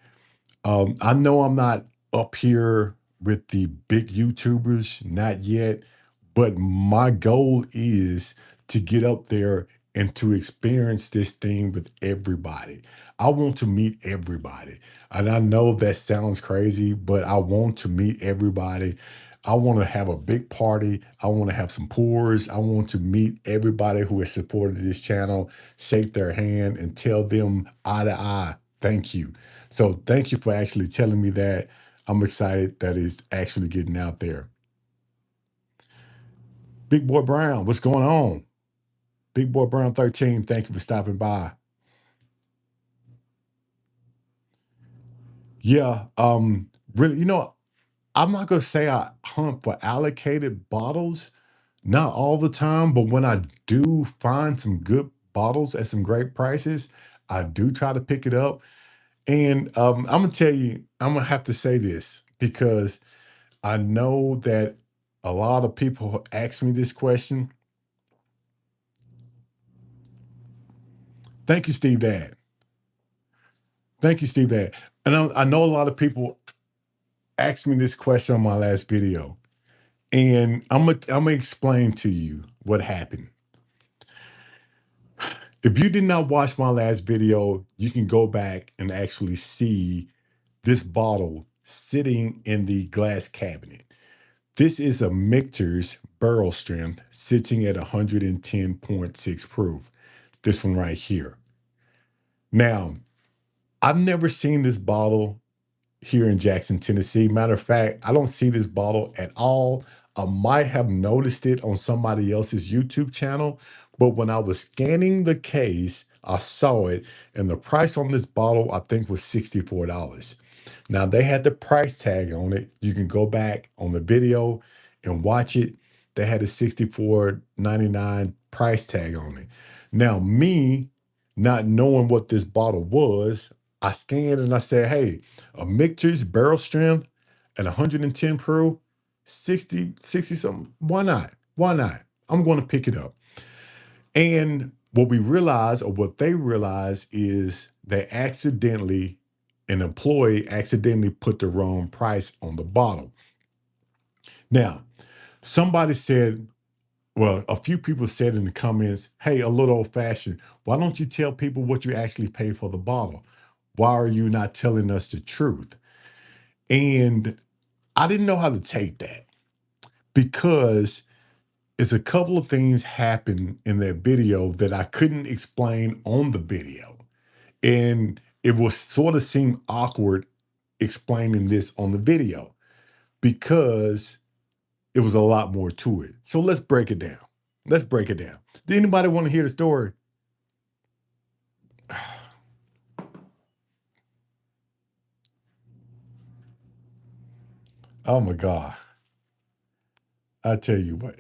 I know I'm not up here with the big YouTubers, not yet, but my goal is to get up there and to experience this thing with everybody. I want to meet everybody. And I know that sounds crazy, but I want to meet everybody. I want to have a big party. I want to have some pours. I want to meet everybody who has supported this channel, shake their hand, and tell them eye to eye, thank you. So thank you for actually telling me that. I'm excited that it's actually getting out there. Big Boy Brown, what's going on? Big Boy Brown 13, thank you for stopping by. Yeah, really, I'm not gonna say I hunt for allocated bottles, not all the time, but when I do find some good bottles at some great prices, I do try to pick it up. And I'm gonna tell you, I'm gonna have to say this because I know that a lot of people ask me this question. Thank you, Steve Dad. Thank you, Steve Dad. And I know a lot of people asked me this question on my last video, and I'm gonna explain to you what happened. If you did not watch my last video, you can go back and actually see this bottle sitting in the glass cabinet. This is a Michter's barrel strength sitting at 110.6 proof. This one right here. Now, I've never seen this bottle here in Jackson, Tennessee. Matter of fact, I don't see this bottle at all. I might have noticed it on somebody else's YouTube channel, but when I was scanning the case, I saw it, and the price on this bottle, I think, was $64. Now, they had the price tag on it. You can go back on the video and watch it. They had a 64.99 price tag on it. Now, me not knowing what this bottle was, I scanned and I said, hey, a Michter's barrel strength at 110 proof, 60 something. Why not? Why not? I'm going to pick it up. And what we realize, or what they realize, is they accidentally, an employee accidentally put the wrong price on the bottle. Now, somebody said, well, a few people said in the comments, hey, a little old fashioned, why don't you tell people what you actually pay for the bottle? Why are you not telling us the truth? And I didn't know how to take that because it's a couple of things happened in that video that I couldn't explain on the video. And it will sort of seem awkward explaining this on the video because it was a lot more to it. So let's break it down. Let's break it down. Did anybody want to hear the story? Oh my God. I tell you what.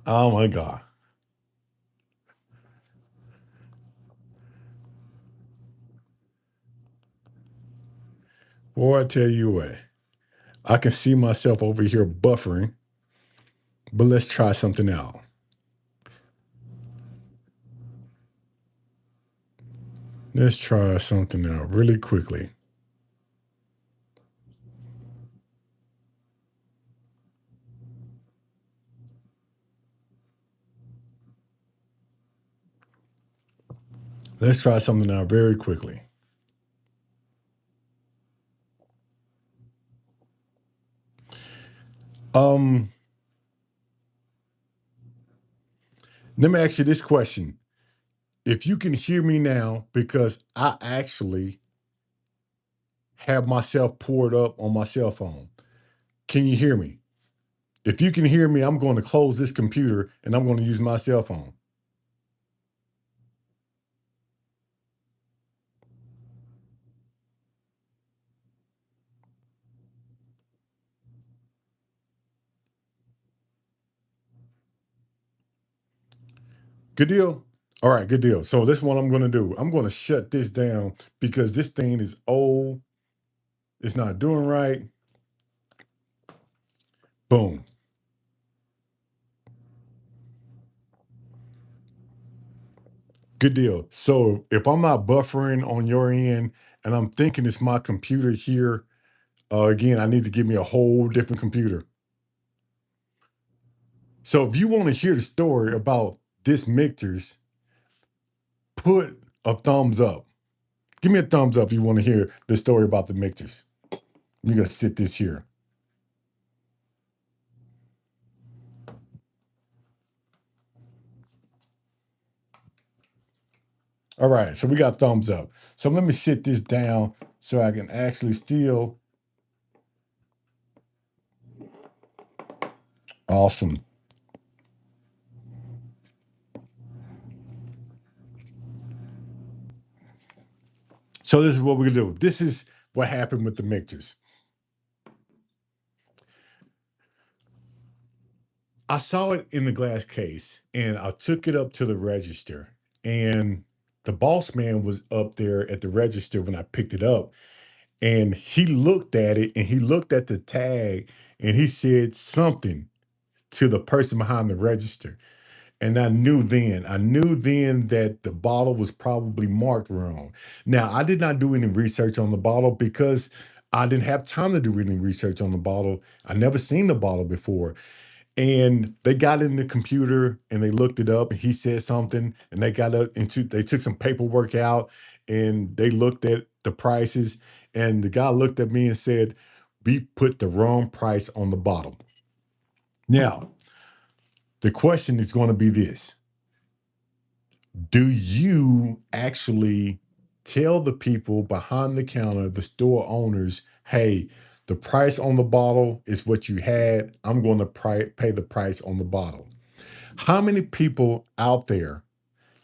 Oh my God. Boy, I tell you what. I can see myself over here buffering, but let's try something out. Let's try something out really quickly. Let's try something out very quickly. Um, Let me ask you this question. If you can hear me now, because I actually have myself poured up on my cell phone, can you hear me? If you can hear me, I'm going to close this computer and I'm going to use my cell phone. Good deal? All right, good deal. So this is what I'm going to do. I'm going to shut this down because this thing is old. It's not doing right. Boom. Good deal. So if I'm not buffering on your end and I'm thinking it's my computer here, again, I need to give me a whole different computer. So if you want to hear the story about this mixers, put a thumbs up. Give me a thumbs up if you want to hear the story about the mixers. You're gonna sit this here. All right, so we got thumbs up. So let me sit this down so I can actually still. Awesome. So this is what we're gonna do. This is what happened with the mixers. I saw it in the glass case and I took it up to the register. And the boss man was up there at the register when I picked it up. And he looked at it and he looked at the tag and he said something to the person behind the register. And I knew then that the bottle was probably marked wrong. Now, I did not do any research on the bottle because I didn't have time to do any research on the bottle. I never seen the bottle before. And they got in the computer and they looked it up and he said something and they took some paperwork out and they looked at the prices and the guy looked at me and said, "We put the wrong price on the bottle." Now, the question is going to be this. Do you actually tell the people behind the counter, the store owners, hey, the price on the bottle is what you had. I'm going to pay the price on the bottle. How many people out there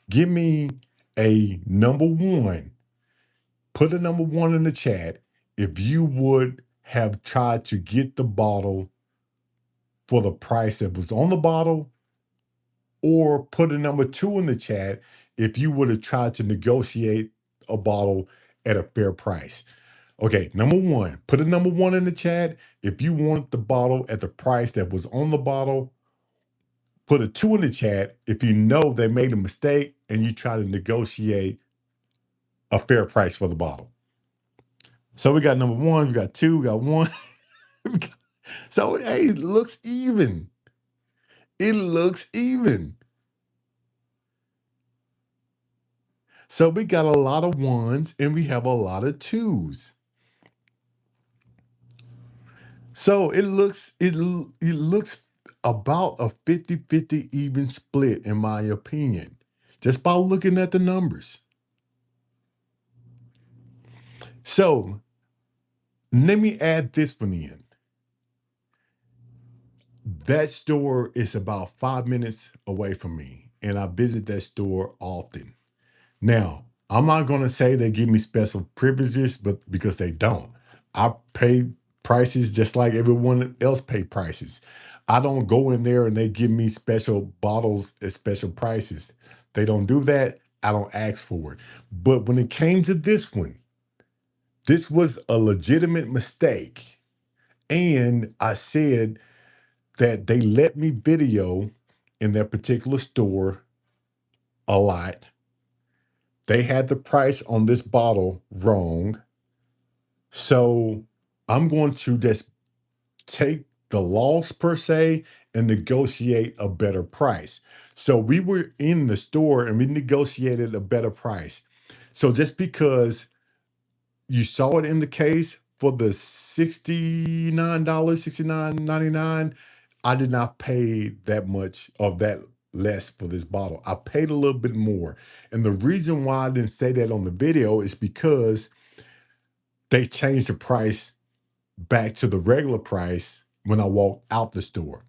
give me a number one? Put a number one in the chat if you would have tried to get the bottle for the price that was on the bottle, or put a number two in the chat if you would have tried to negotiate a bottle at a fair price. Okay, number one, put a number one in the chat if you want the bottle at the price that was on the bottle. Put a two in the chat if you know they made a mistake and you try to negotiate a fair price for the bottle. So we got number one, we got two, we got one. So hey, it looks even. It looks even. So we got a lot of ones and we have a lot of twos. So it looks about a 50-50 even split in my opinion. Just by looking at the numbers. So let me add this one in. That store is about 5 minutes away from me, and I visit that store often. Now, I'm not going to say they give me special privileges, but because they don't. I pay prices just like everyone else pay prices. I don't go in there and they give me special bottles at special prices. They don't do that. I don't ask for it. But when it came to this one, this was a legitimate mistake. And I said that they let me video in that particular store a lot. They had the price on this bottle wrong. So I'm going to just take the loss per se and negotiate a better price. So we were in the store and we negotiated a better price. So just because you saw it in the case for the $69, 69.99, I did not pay that much of that less for this bottle. I paid a little bit more. And the reason why I didn't say that on the video is because they changed the price back to the regular price when I walked out the store.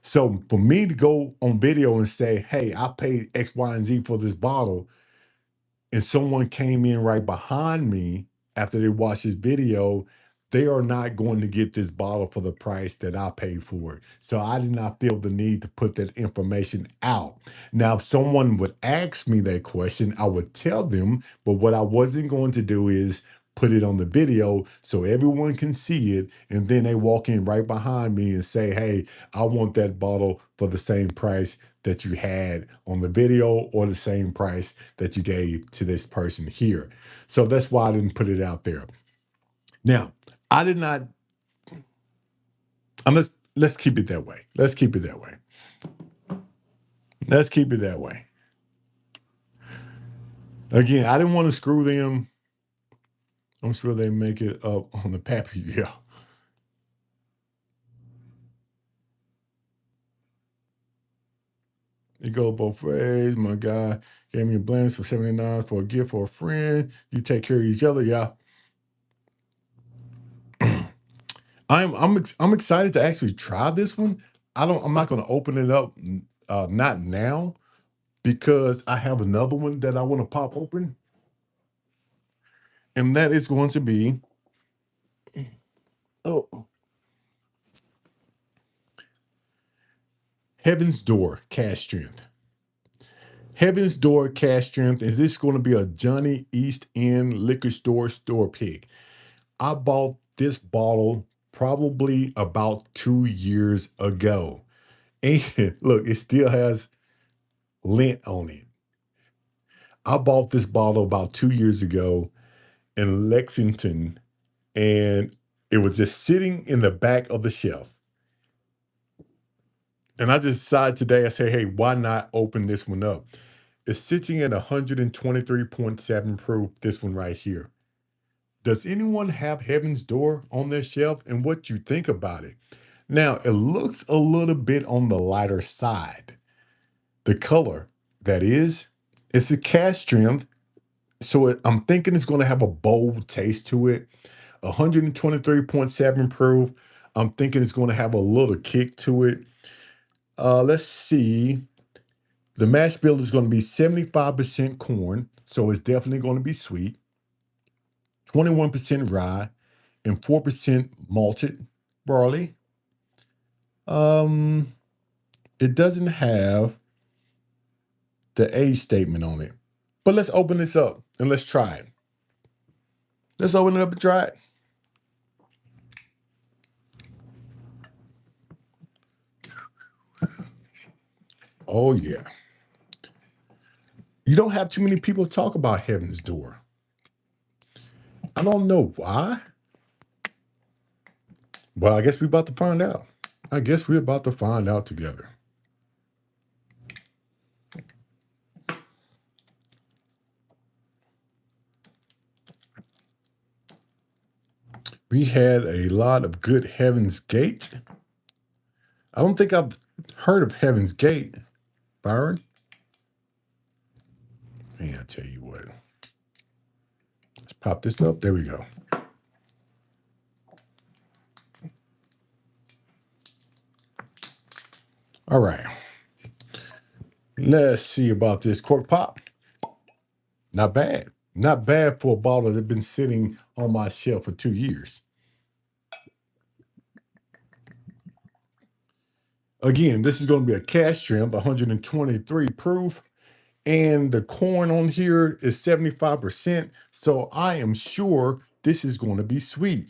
So for me to go on video and say, hey, I paid X, Y, and Z for this bottle, and someone came in right behind me after they watched this video, they are not going to get this bottle for the price that I paid for it. So I did not feel the need to put that information out. Now, if someone would ask me that question, I would tell them, but what I wasn't going to do is put it on the video so everyone can see it. And then they walk in right behind me and say, hey, I want that bottle for the same price that you had on the video or the same price that you gave to this person here. So that's why I didn't put it out there. Now, I did not, let's keep it that way. Let's keep it that way. Let's keep it that way. Again, I didn't want to screw them. I'm sure they make it up on the pappy. Yeah. It go both ways. My guy gave me a blend for 79 for a gift for a friend. You take care of each other. Yeah. I'm excited to actually try this one. I'm not going to open it up not now because I have another one that I want to pop open, and that is going to be oh Heaven's Door Cash Strength. Heaven's Door Cash Strength. Is this going to be a Johnny East End liquor store pick? I bought this bottle probably about 2 years ago. And look, it still has lint on it. I bought this bottle about 2 years ago in Lexington, and it was just sitting in the back of the shelf. And I just decided today, I say, hey, why not open this one up? It's sitting at 123.7 proof, this one right here. Does anyone have Heaven's Door on their shelf, and what you think about it? Now, it looks a little bit on the lighter side. The color, that is, it's a cash strength, so I'm thinking it's going to have a bold taste to it. 123.7 proof. I'm thinking it's going to have a little kick to it. Let's see. The mash bill is going to be 75% corn, so it's definitely going to be sweet. 21% rye and 4% malted barley. Um, it doesn't have the age statement on it. But let's open this up and let's try it. Let's open it up and try it. Oh, yeah. You don't have too many people talk about Heaven's Door. I don't know why. Well, I guess we're about to find out. I guess we're about to find out together. We had a lot of good Heaven's Gate. I don't think I've heard of Heaven's Gate, Byron. Man, I tell you what. Let's pop this up. There we go. All right. Let's see about this cork pop. Not bad. Not bad for a bottle that's been sitting on my shelf for 2 years. Again, this is going to be a cash strength, 123 proof, and the corn on here is 75%. So I am sure this is going to be sweet.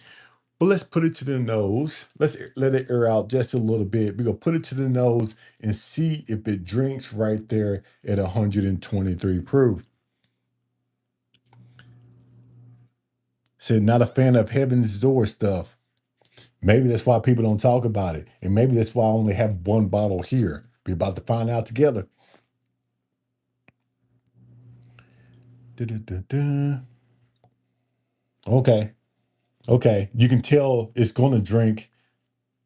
But let's put it to the nose. Let's let it air out just a little bit. We're going to put it to the nose and see if it drinks right there at 123 proof. Said, not a fan of Heaven's Door stuff. Maybe that's why people don't talk about it. And maybe that's why I only have one bottle here. We're about to find out together. Da-da-da-da. Okay. Okay. You can tell it's going to drink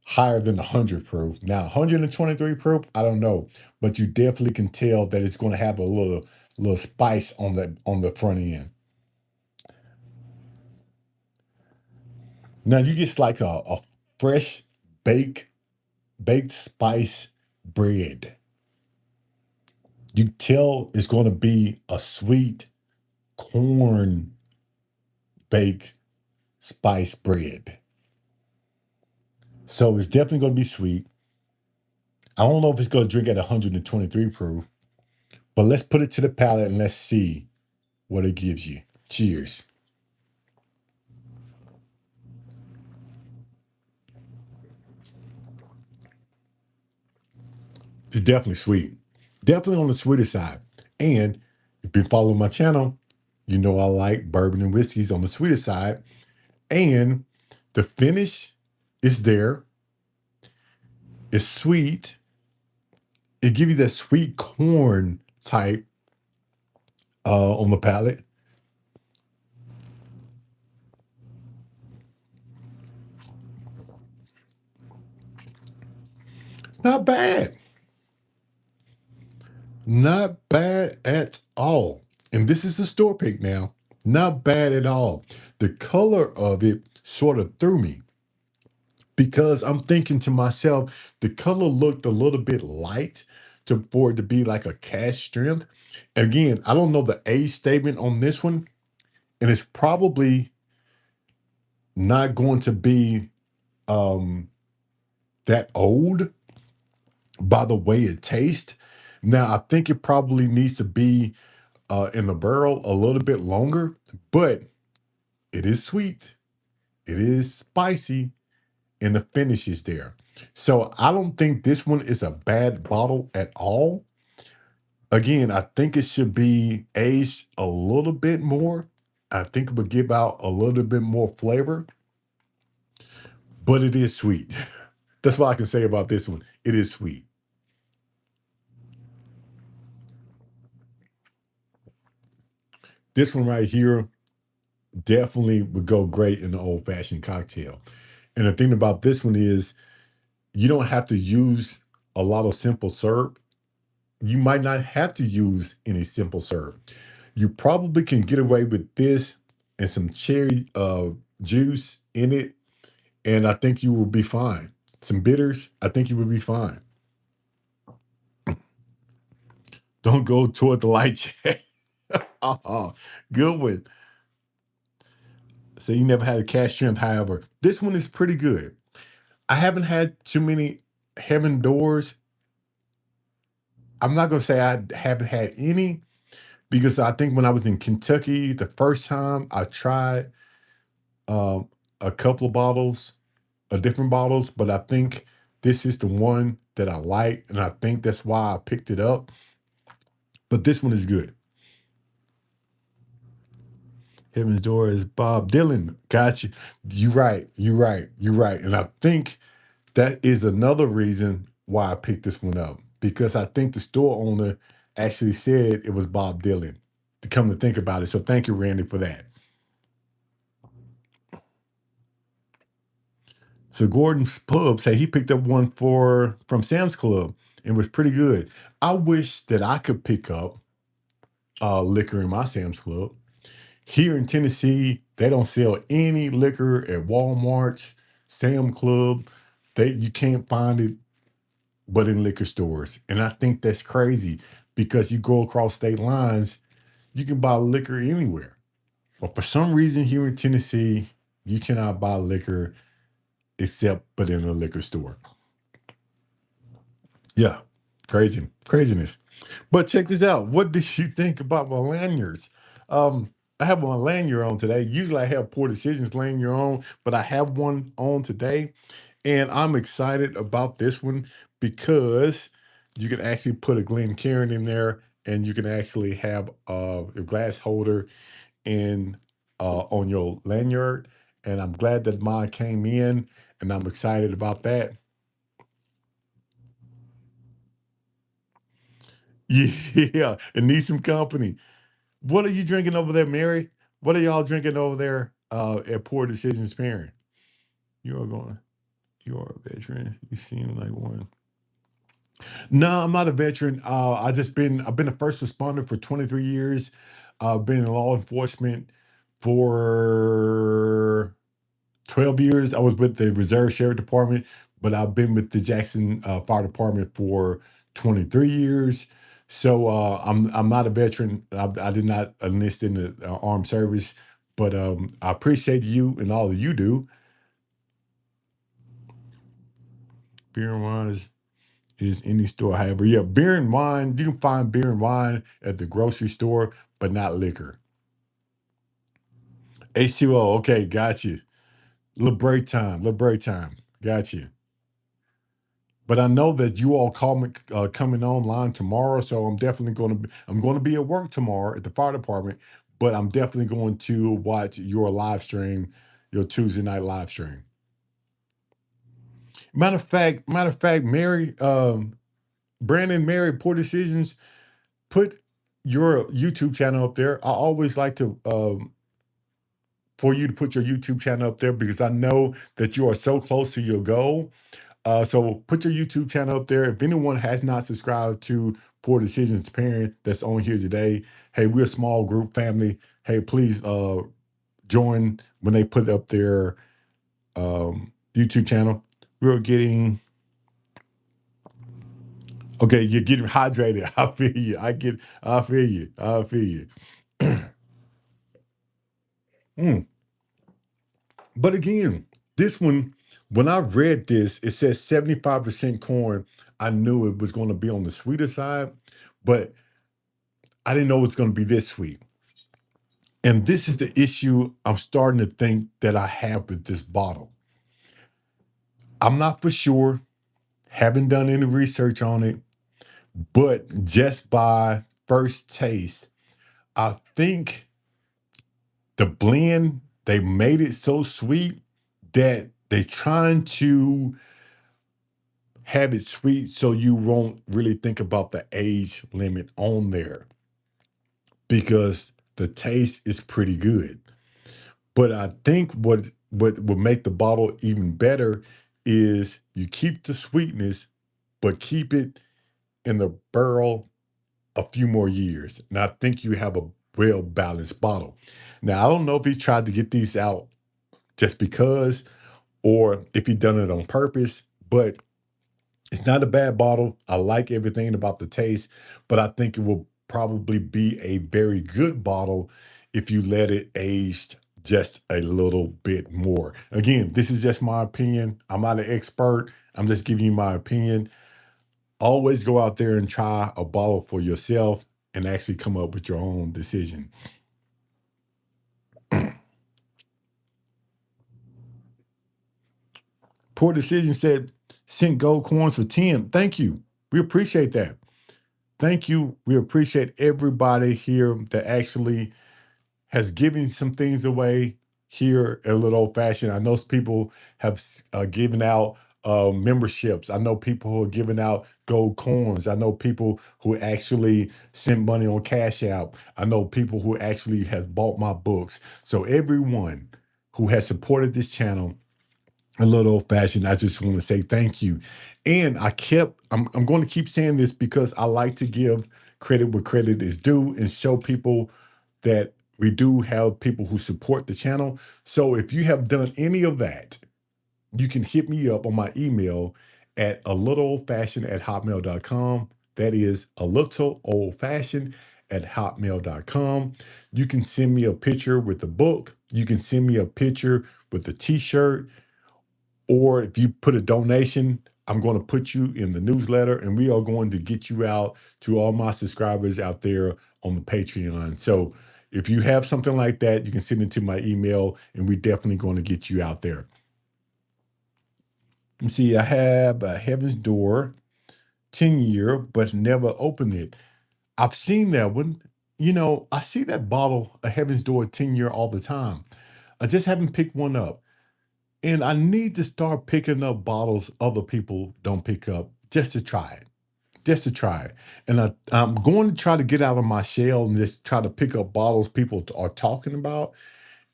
higher than 100 proof. Now, 123 proof, I don't know. But you definitely can tell that it's going to have a little spice on the front end. Now, you get like a fresh baked spice bread. You tell it's going to be a sweet corn baked spice bread. So it's definitely going to be sweet. I don't know if it's going to drink at 123 proof, but let's put it to the palate and let's see what it gives you. Cheers. It's definitely sweet. Definitely on the sweeter side. And if you've been following my channel, you know I like bourbon and whiskeys on the sweeter side. And the finish is there. It's sweet. It gives you that sweet corn type on the palate. It's not bad. Not bad at all. And this is a store pick now. Not bad at all. The color of it sort of threw me because I'm thinking to myself, the color looked a little bit light for it to be like a cash strength. Again, I don't know the age statement on this one, and it's probably not going to be um that old by the way it tastes. Now, I think it probably needs to be in the barrel a little bit longer, but it is sweet, it is spicy, and the finish is there. So I don't think this one is a bad bottle at all. Again, I think it should be aged a little bit more. I think it would give out a little bit more flavor, but it is sweet. That's what I can say about this one. It is sweet. This one right here definitely would go great in an old fashioned cocktail. And the thing about this one is you don't have to use a lot of simple syrup. You might not have to use any simple syrup. You probably can get away with this and some cherry juice in it, and I think you will be fine. Some bitters, I think you will be fine. Don't go toward the light check. Good one. So you never had a cash strength, however. This one is pretty good. I haven't had too many heaven doors. I'm not gonna say I haven't had any because I think when I was in Kentucky the first time I tried um, a couple of bottles, different bottles, but I think this is the one that I like, and I think that's why I picked it up. But this one is good. Heaven's Door is Bob Dylan. Got you. You right. You right. You right. And I think that is another reason why I picked this one up because I think the store owner actually said it was Bob Dylan. To come to think about it, so thank you, Randy, for that. So Gordon's Pub say he picked up one for from Sam's Club and was pretty good. I wish that I could pick up liquor in my Sam's Club. Here in Tennessee, they don't sell any liquor at Walmart's, Sam Club. You can't find it but in liquor stores. And I think that's crazy because you go across state lines, you can buy liquor anywhere. But for some reason here in Tennessee, you cannot buy liquor except but in a liquor store. Yeah, craziness. But check this out. What do you think about my lanyards? I have my lanyard on today. Usually I have Poor Decisions lanyard on, but I have one on today. And I'm excited about this one because you can actually put a Glencairn in there and you can actually have a glass holder in on your lanyard. And I'm glad that mine came in and I'm excited about that. Yeah, it needs some company. What are you drinking over there, Mary? What are y'all drinking over there at Poor Decisions Pairing? You are going, you are a veteran. You seem like one. No, I'm not a veteran. I've been a first responder for 23 years. I've been in law enforcement for 12 years. I was with the Reserve Sheriff Department, but I've been with the Jackson Fire Department for 23 years. So I'm not a veteran. I did not enlist in the armed service, but I appreciate you and all that you do. Beer and wine is any store. However, yeah, beer and wine, you can find beer and wine at the grocery store, but not liquor. H2O, okay, got you. Little break time, little break time. Got you. But I know that you all call me coming online tomorrow, so I'm going to be at work tomorrow at the fire department. But I'm definitely going to watch your live stream, your Tuesday night live stream. Matter of fact, Mary, Brandon, Mary, Poor Decisions, put your YouTube channel up there. I always like to for you to put your YouTube channel up there because I know that you are so close to your goal. So put your YouTube channel up there. If anyone has not subscribed to Poor Decisions Parent that's on here today, hey, we're a small group family. Hey, please join when they put up their YouTube channel. We're getting okay. You're getting hydrated. I feel you. I feel you. I feel you. Mm. But again, this one, when I read this, it says 75% corn. I knew it was going to be on the sweeter side, but I didn't know it's going to be this sweet. And this is the issue I'm starting to think that I have with this bottle. I'm not for sure, haven't done any research on it, but just by first taste, I think the blend, they made it so sweet that they're trying to have it sweet so you won't really think about the age limit on there because the taste is pretty good. But I think what would make the bottle even better is you keep the sweetness, but keep it in the barrel a few more years. And I think you have a well balanced bottle. Now I don't know if he tried to get these out just because, or if he done it on purpose, but it's not a bad bottle. I like everything about the taste, but I think it will probably be a very good bottle if you let it age just a little bit more. Again, this is just my opinion. I'm not an expert. I'm just giving you my opinion. Always go out there and try a bottle for yourself and actually come up with your own decision. Poor Decision said, sent gold coins for 10. Thank you. We appreciate that. Thank you. We appreciate everybody here that actually has given some things away here at Little Old Fashioned. I know people have given out memberships. I know people who are giving out gold coins. I know people who actually sent money on Cash App. I know people who actually has bought my books. So everyone who has supported this channel, a little old fashioned. I just want to say thank you. And I'm going to keep saying this because I like to give credit where credit is due and show people that we do have people who support the channel. So if you have done any of that, you can hit me up on my email at a little old fashioned at hotmail.com. That is a little old fashioned at hotmail.com. You can send me a picture with the book. You can send me a picture with the t-shirt, or if you put a donation, I'm going to put you in the newsletter and we are going to get you out to all my subscribers out there on the Patreon. So if you have something like that, you can send it to my email and we're definitely going to get you out there. You see, I have a Heaven's Door 10-year, but never opened it. I've seen that one. You know, I see that bottle, a Heaven's Door 10-year all the time. I just haven't picked one up. And I need to start picking up bottles other people don't pick up just to try it, just to try it. And I'm going to try to get out of my shell and just try to pick up bottles people are talking about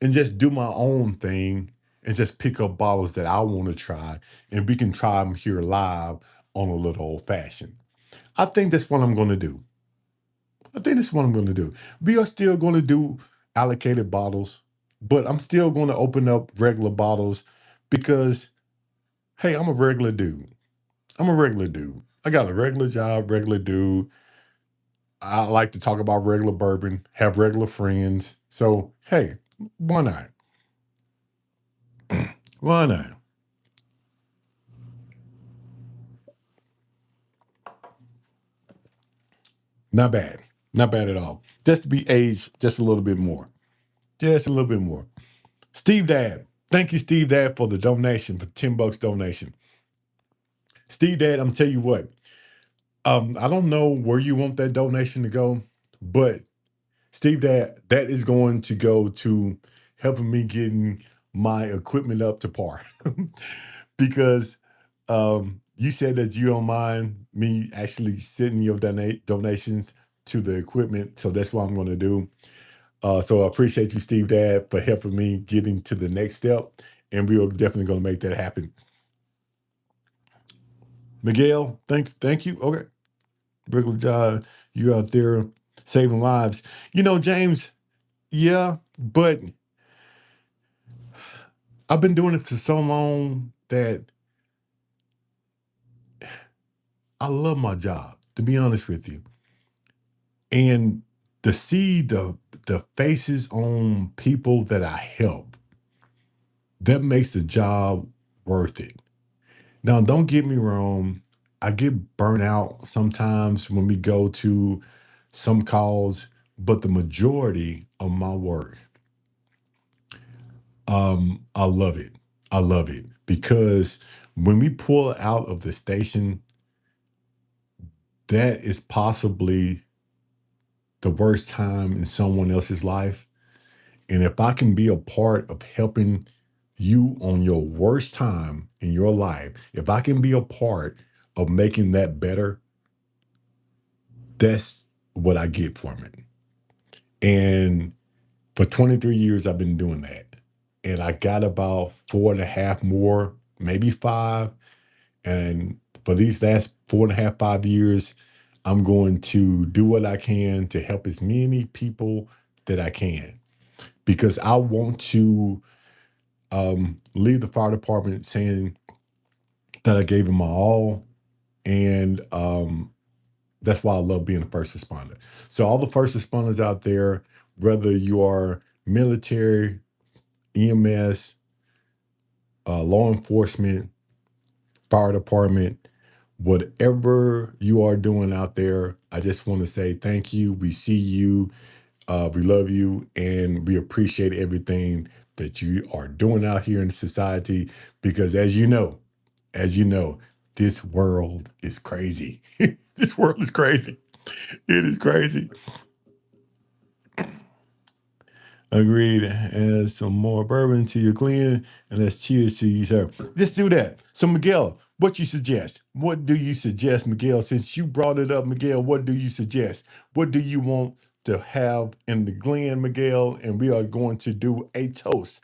and just do my own thing and just pick up bottles that I want to try. And we can try them here live on a little old fashioned. I think that's what I'm going to do. I think that's what I'm going to do. We are still going to do allocated bottles, but I'm still going to open up regular bottles because hey, I'm a regular dude. I'm a regular dude. I got a regular job, regular dude. I like to talk about regular bourbon, have regular friends. So, hey, why not? Why not? Not bad. Not bad at all. Just to be aged just a little bit more. Just a little bit more. Steve Dad. Thank you, Steve Dad, for the donation, for $10 donation. Steve Dad, I'm tell you what. I don't know where you want that donation to go, but Steve, that is going to go to helping me getting my equipment up to par. Because you said that you don't mind me actually sending your donations to the equipment, so that's what I'm going to do. So I appreciate you, Steve Dad, for helping me getting to the next step, and we are definitely going to make that happen. Miguel, thank you. Okay, regular job, you out there saving lives. James. Yeah, but I've been doing it for so long that I love my job, to be honest with you. And to see the faces on people that I help, that makes the job worth it. Now, don't get me wrong, I get burnt out sometimes when we go to some calls, but the majority of my work, I love it. I love it because when we pull out of the station, that is possibly the worst time in someone else's life. And if I can be a part of helping you on your worst time in your life, if I can be a part of making that better, that's what I get from it. And for 23 years, I've been doing that. And I got about four and a half more, maybe five. And for these last 4.5, 5 years, I'm going to do what I can to help as many people that I can because I want to leave the fire department saying that I gave them my all. And that's why I love being a first responder. So, all the first responders out there, whether you are military, EMS, law enforcement, fire department, whatever you are doing out there, I just want to say thank you. We see you, we love you, and we appreciate everything that you are doing out here in society. Because as you know, this world is crazy. This world is crazy. It is crazy. Agreed. Add some more bourbon to your clean, and let's cheers to you, sir. Let's do that. So, Miguel, what you suggest? What do you suggest, Miguel? Since you brought it up, Miguel, what do you suggest? What do you want to have in the Glen, Miguel? And we are going to do a toast.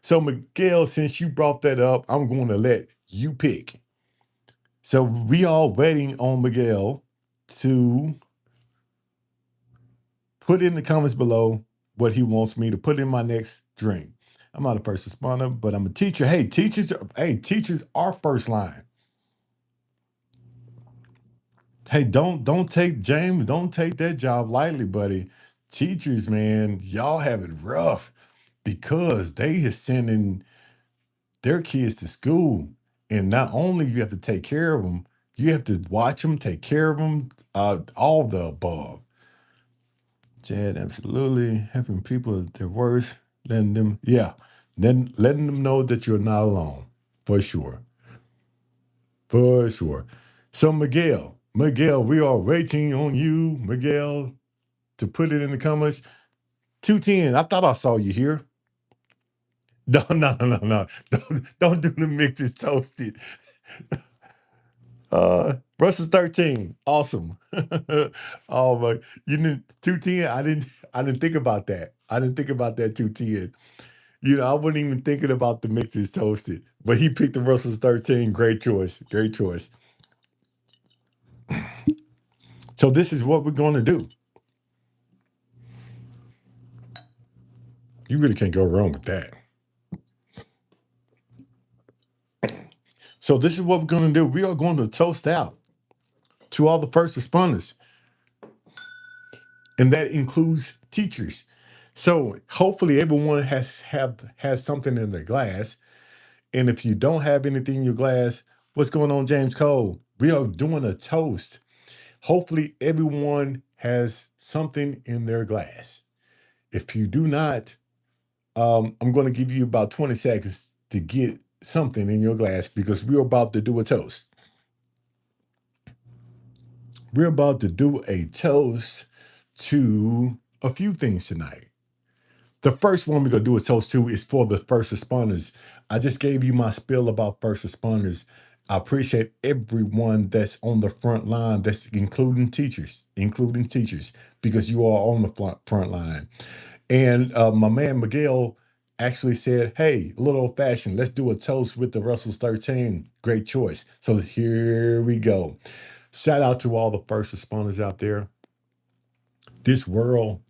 So, Miguel, since you brought that up, I'm going to let you pick. So, we are waiting on Miguel to put in the comments below what he wants me to put in my next drink. I'm not a first responder, but I'm a teacher. Teachers are first line. Hey, don't take James, don't take that job lightly, buddy. Teachers, man, y'all have it rough because they are sending their kids to school. And not only you have to take care of them, you have to watch them, take care of them, all the above. Chad, absolutely. Having people at their worst, letting them know that you're not alone, for sure, for sure. So Miguel, we are waiting on you, Miguel, to put it in the comments. 210. I thought I saw you here. No, no, no, no, no. Don't do the mix. It's toasted. Russell's 13. Awesome. Oh my, 210. I didn't think about that. I didn't think about that 210. I wasn't even thinking about the mixes toasted, but he picked the Russell's 13. Great choice. Great choice. So this is what we're going to do. You really can't go wrong with that. So this is what we're going to do. We are going to toast out to all the first responders, and that includes teachers. So hopefully everyone has something in their glass. And if you don't have anything in your glass, what's going on, James Cole? We are doing a toast. Hopefully everyone has something in their glass. If you do not, I'm going to give you about 20 seconds to get something in your glass because we're about to do a toast. We're about to do a toast to a few things tonight. The first one we're gonna do a toast to is for the first responders. I just gave you my spiel about first responders. I appreciate everyone that's on the front line, that's including teachers, because you are on the front line. And my man Miguel actually said, "Hey, a little old fashioned. Let's do a toast with the Russell's 13." Great choice. So here we go. Shout out to all the first responders out there. This world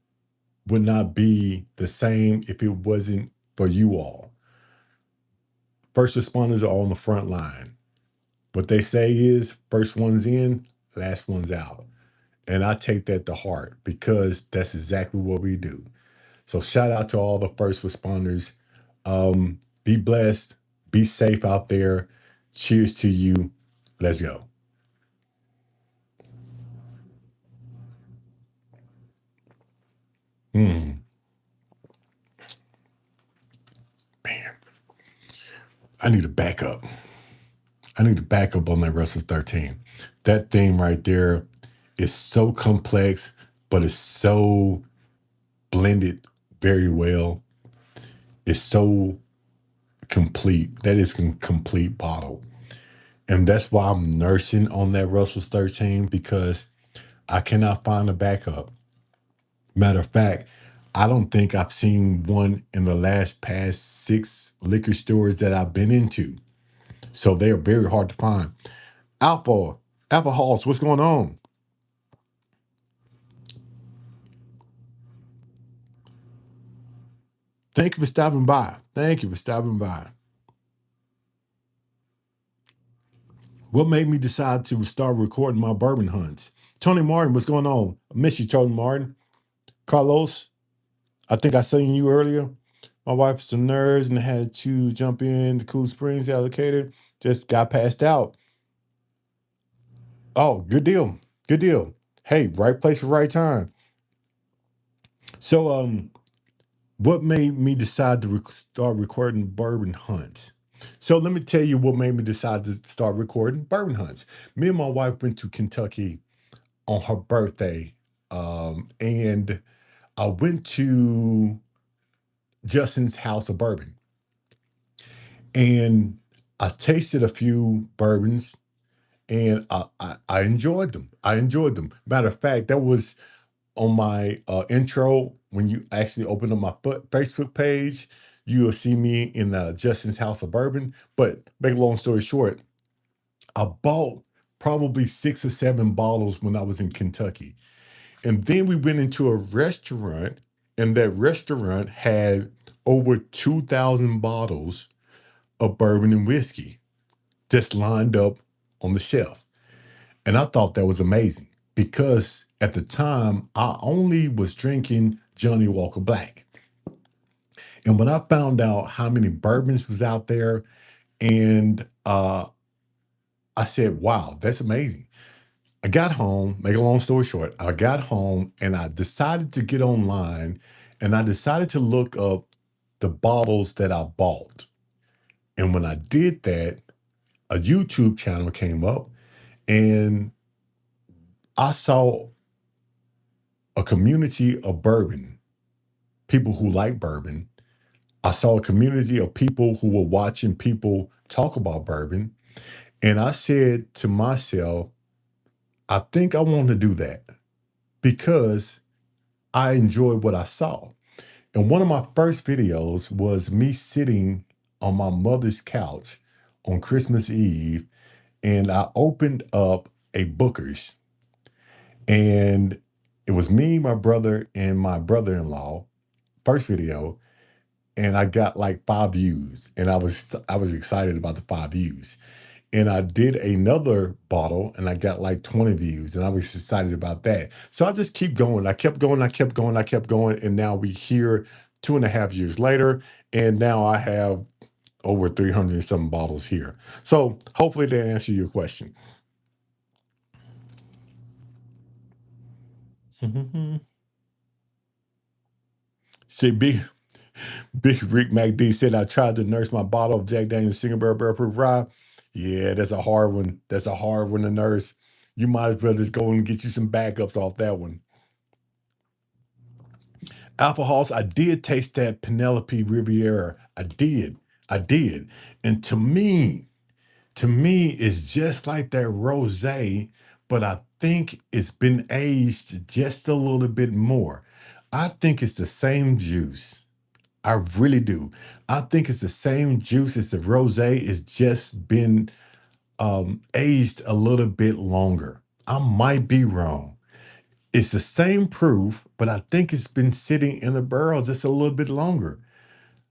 would not be the same if it wasn't for you all. First responders are on the front line. What they say is first one's in, last one's out. And I take that to heart because that's exactly what we do. So shout out to all the first responders. Be blessed, be safe out there. Cheers to you. Let's go. Hmm, man, I need a backup. I need a backup on that Russell 13. That theme right there is so complex, but it's so blended very well. It's so complete. That is a complete bottle. And that's why I'm nursing on that Russell's 13 because I cannot find a backup. Matter of fact, I don't think I've seen one in the last past six liquor stores that I've been into. So they are very hard to find. Alpha, Alpha Halls, what's going on? Thank you for stopping by. Thank you for stopping by. What made me decide to start recording my bourbon hunts? Tony Martin, what's going on? I miss you, Tony Martin. Carlos, I think I seen you earlier. My wife's a nurse and had to jump in the Cool Springs allocator. Just got passed out. Oh, good deal. Good deal. Hey, right place for right time. So, what made me decide to start recording bourbon hunts? So let me tell you what made me decide to start recording bourbon hunts. Me and my wife went to Kentucky on her birthday, and I went to Justin's House of Bourbon, and I tasted a few bourbons, and I enjoyed them. I enjoyed them. Matter of fact, that was on my intro, when you actually open up my Facebook page, you will see me in Justin's House of Bourbon. But make a long story short, I bought probably six or seven bottles when I was in Kentucky. And then we went into a restaurant, and that restaurant had over 2,000 bottles of bourbon and whiskey just lined up on the shelf. And I thought that was amazing because at the time I only was drinking Johnny Walker Black. And when I found out how many bourbons was out there, and I said, wow, that's amazing. I got home, make a long story short, I got home and I decided to get online and I decided to look up the bottles that I bought. And when I did that, a YouTube channel came up and I saw a community of bourbon, people who like bourbon. I saw a community of people who were watching people talk about bourbon. And I said to myself, I think I want to do that because I enjoyed what I saw. And one of my first videos was me sitting on my mother's couch on Christmas Eve, and I opened up a Booker's, and it was me, my brother, and my brother-in-law. First video, and I got like 5 views, and I was excited about the 5 views. And I did another bottle and I got like 20 views and I was excited about that. So I just keep going. I kept going, I kept going, I kept going. And now we here 2.5 years later. And now I have over 300 and some bottles here. So hopefully that answer your question. Mhm. See, Big Rick MacD said I tried to nurse my bottle of Jack Daniel's Single Barrel Proof Rye. Yeah, that's a hard one. That's a hard one to nurse. You might as well just go and get you some backups off that one. Alpha House, I did taste that Penelope Riviera. I did. And to me, it's just like that rosé, but I think it's been aged just a little bit more. I think it's the same juice. I really do. I think it's the same juice as the rosé. It's just been aged a little bit longer. I might be wrong. It's the same proof, but I think it's been sitting in the barrel just a little bit longer.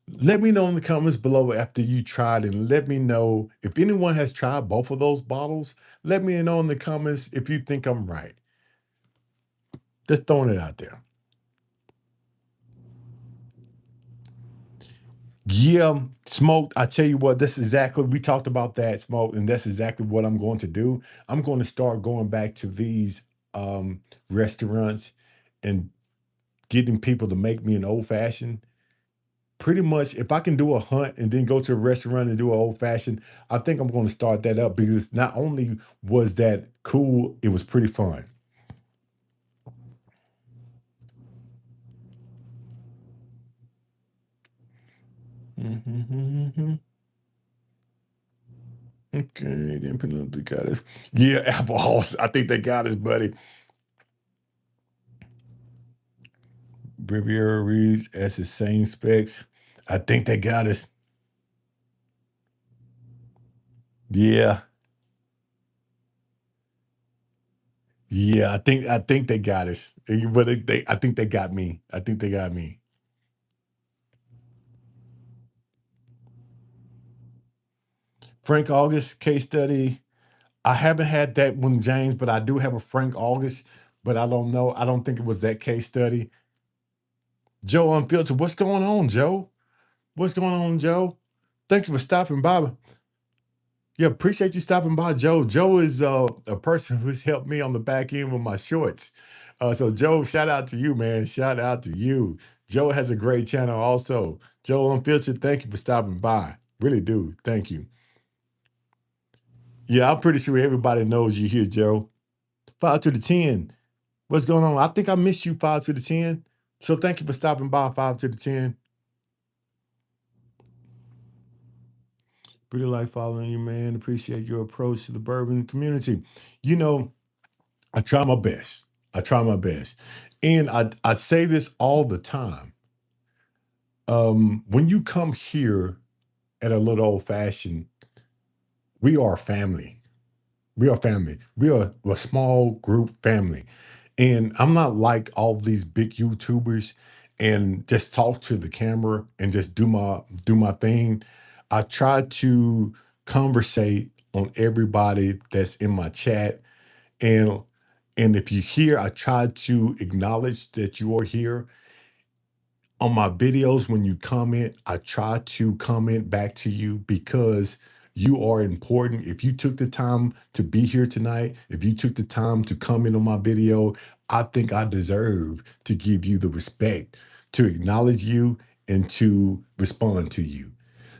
Let me know in the comments below after you tried, and let me know if anyone has tried both of those bottles. Let me know in the comments if you think I'm right. Just throwing it out there. Yeah, smoked. I tell you what, that's exactly, we talked about that, smoke, and that's exactly what I'm going to do. I'm going to start going back to these restaurants and getting people to make me an old fashioned. Pretty much, if I can do a hunt and then go to a restaurant and do an old fashioned, I think I'm going to start that up because not only was that cool, it was pretty fun. Mhm. Okay, then Penelope got us. Yeah, Apple House. I think they got us, buddy. Riviera reads as the same specs. I think they got us. Yeah, yeah. I think they got us. But I think they got me. I think they got me. Frank August case study. I haven't had that one, James, but I do have a Frank August. But I don't know. I don't think it was that case study. Joe Unfiltered. What's going on, Joe? What's going on, Joe? Thank you for stopping by. Yeah, appreciate you stopping by, Joe. Joe is a person who's helped me on the back end with my shorts. So, Joe, shout out to you, man. Shout out to you. Joe has a great channel also. Joe Unfiltered, thank you for stopping by. Really do. Thank you. Yeah, I'm pretty sure everybody knows you here, Joe. 5 to the 10. What's going on? I think I missed you, 5 to the 10. So, thank you for stopping by, 5 to the 10. Pretty like following you, man. Appreciate your approach to the bourbon community. You know, I try my best. I try my best. And I say this all the time. When you come here at a little old fashioned, we are family. We are family. We are a small group family. And I'm not like all these big YouTubers and just talk to the camera and just do my thing. I try to conversate on everybody that's in my chat. And and if you hear, I try to acknowledge that you are here on my videos. When you comment, I try to comment back to you because you are important. If you took the time to be here tonight, if you took the time to comment on my video, I think I deserve to give you the respect to acknowledge you and to respond to you.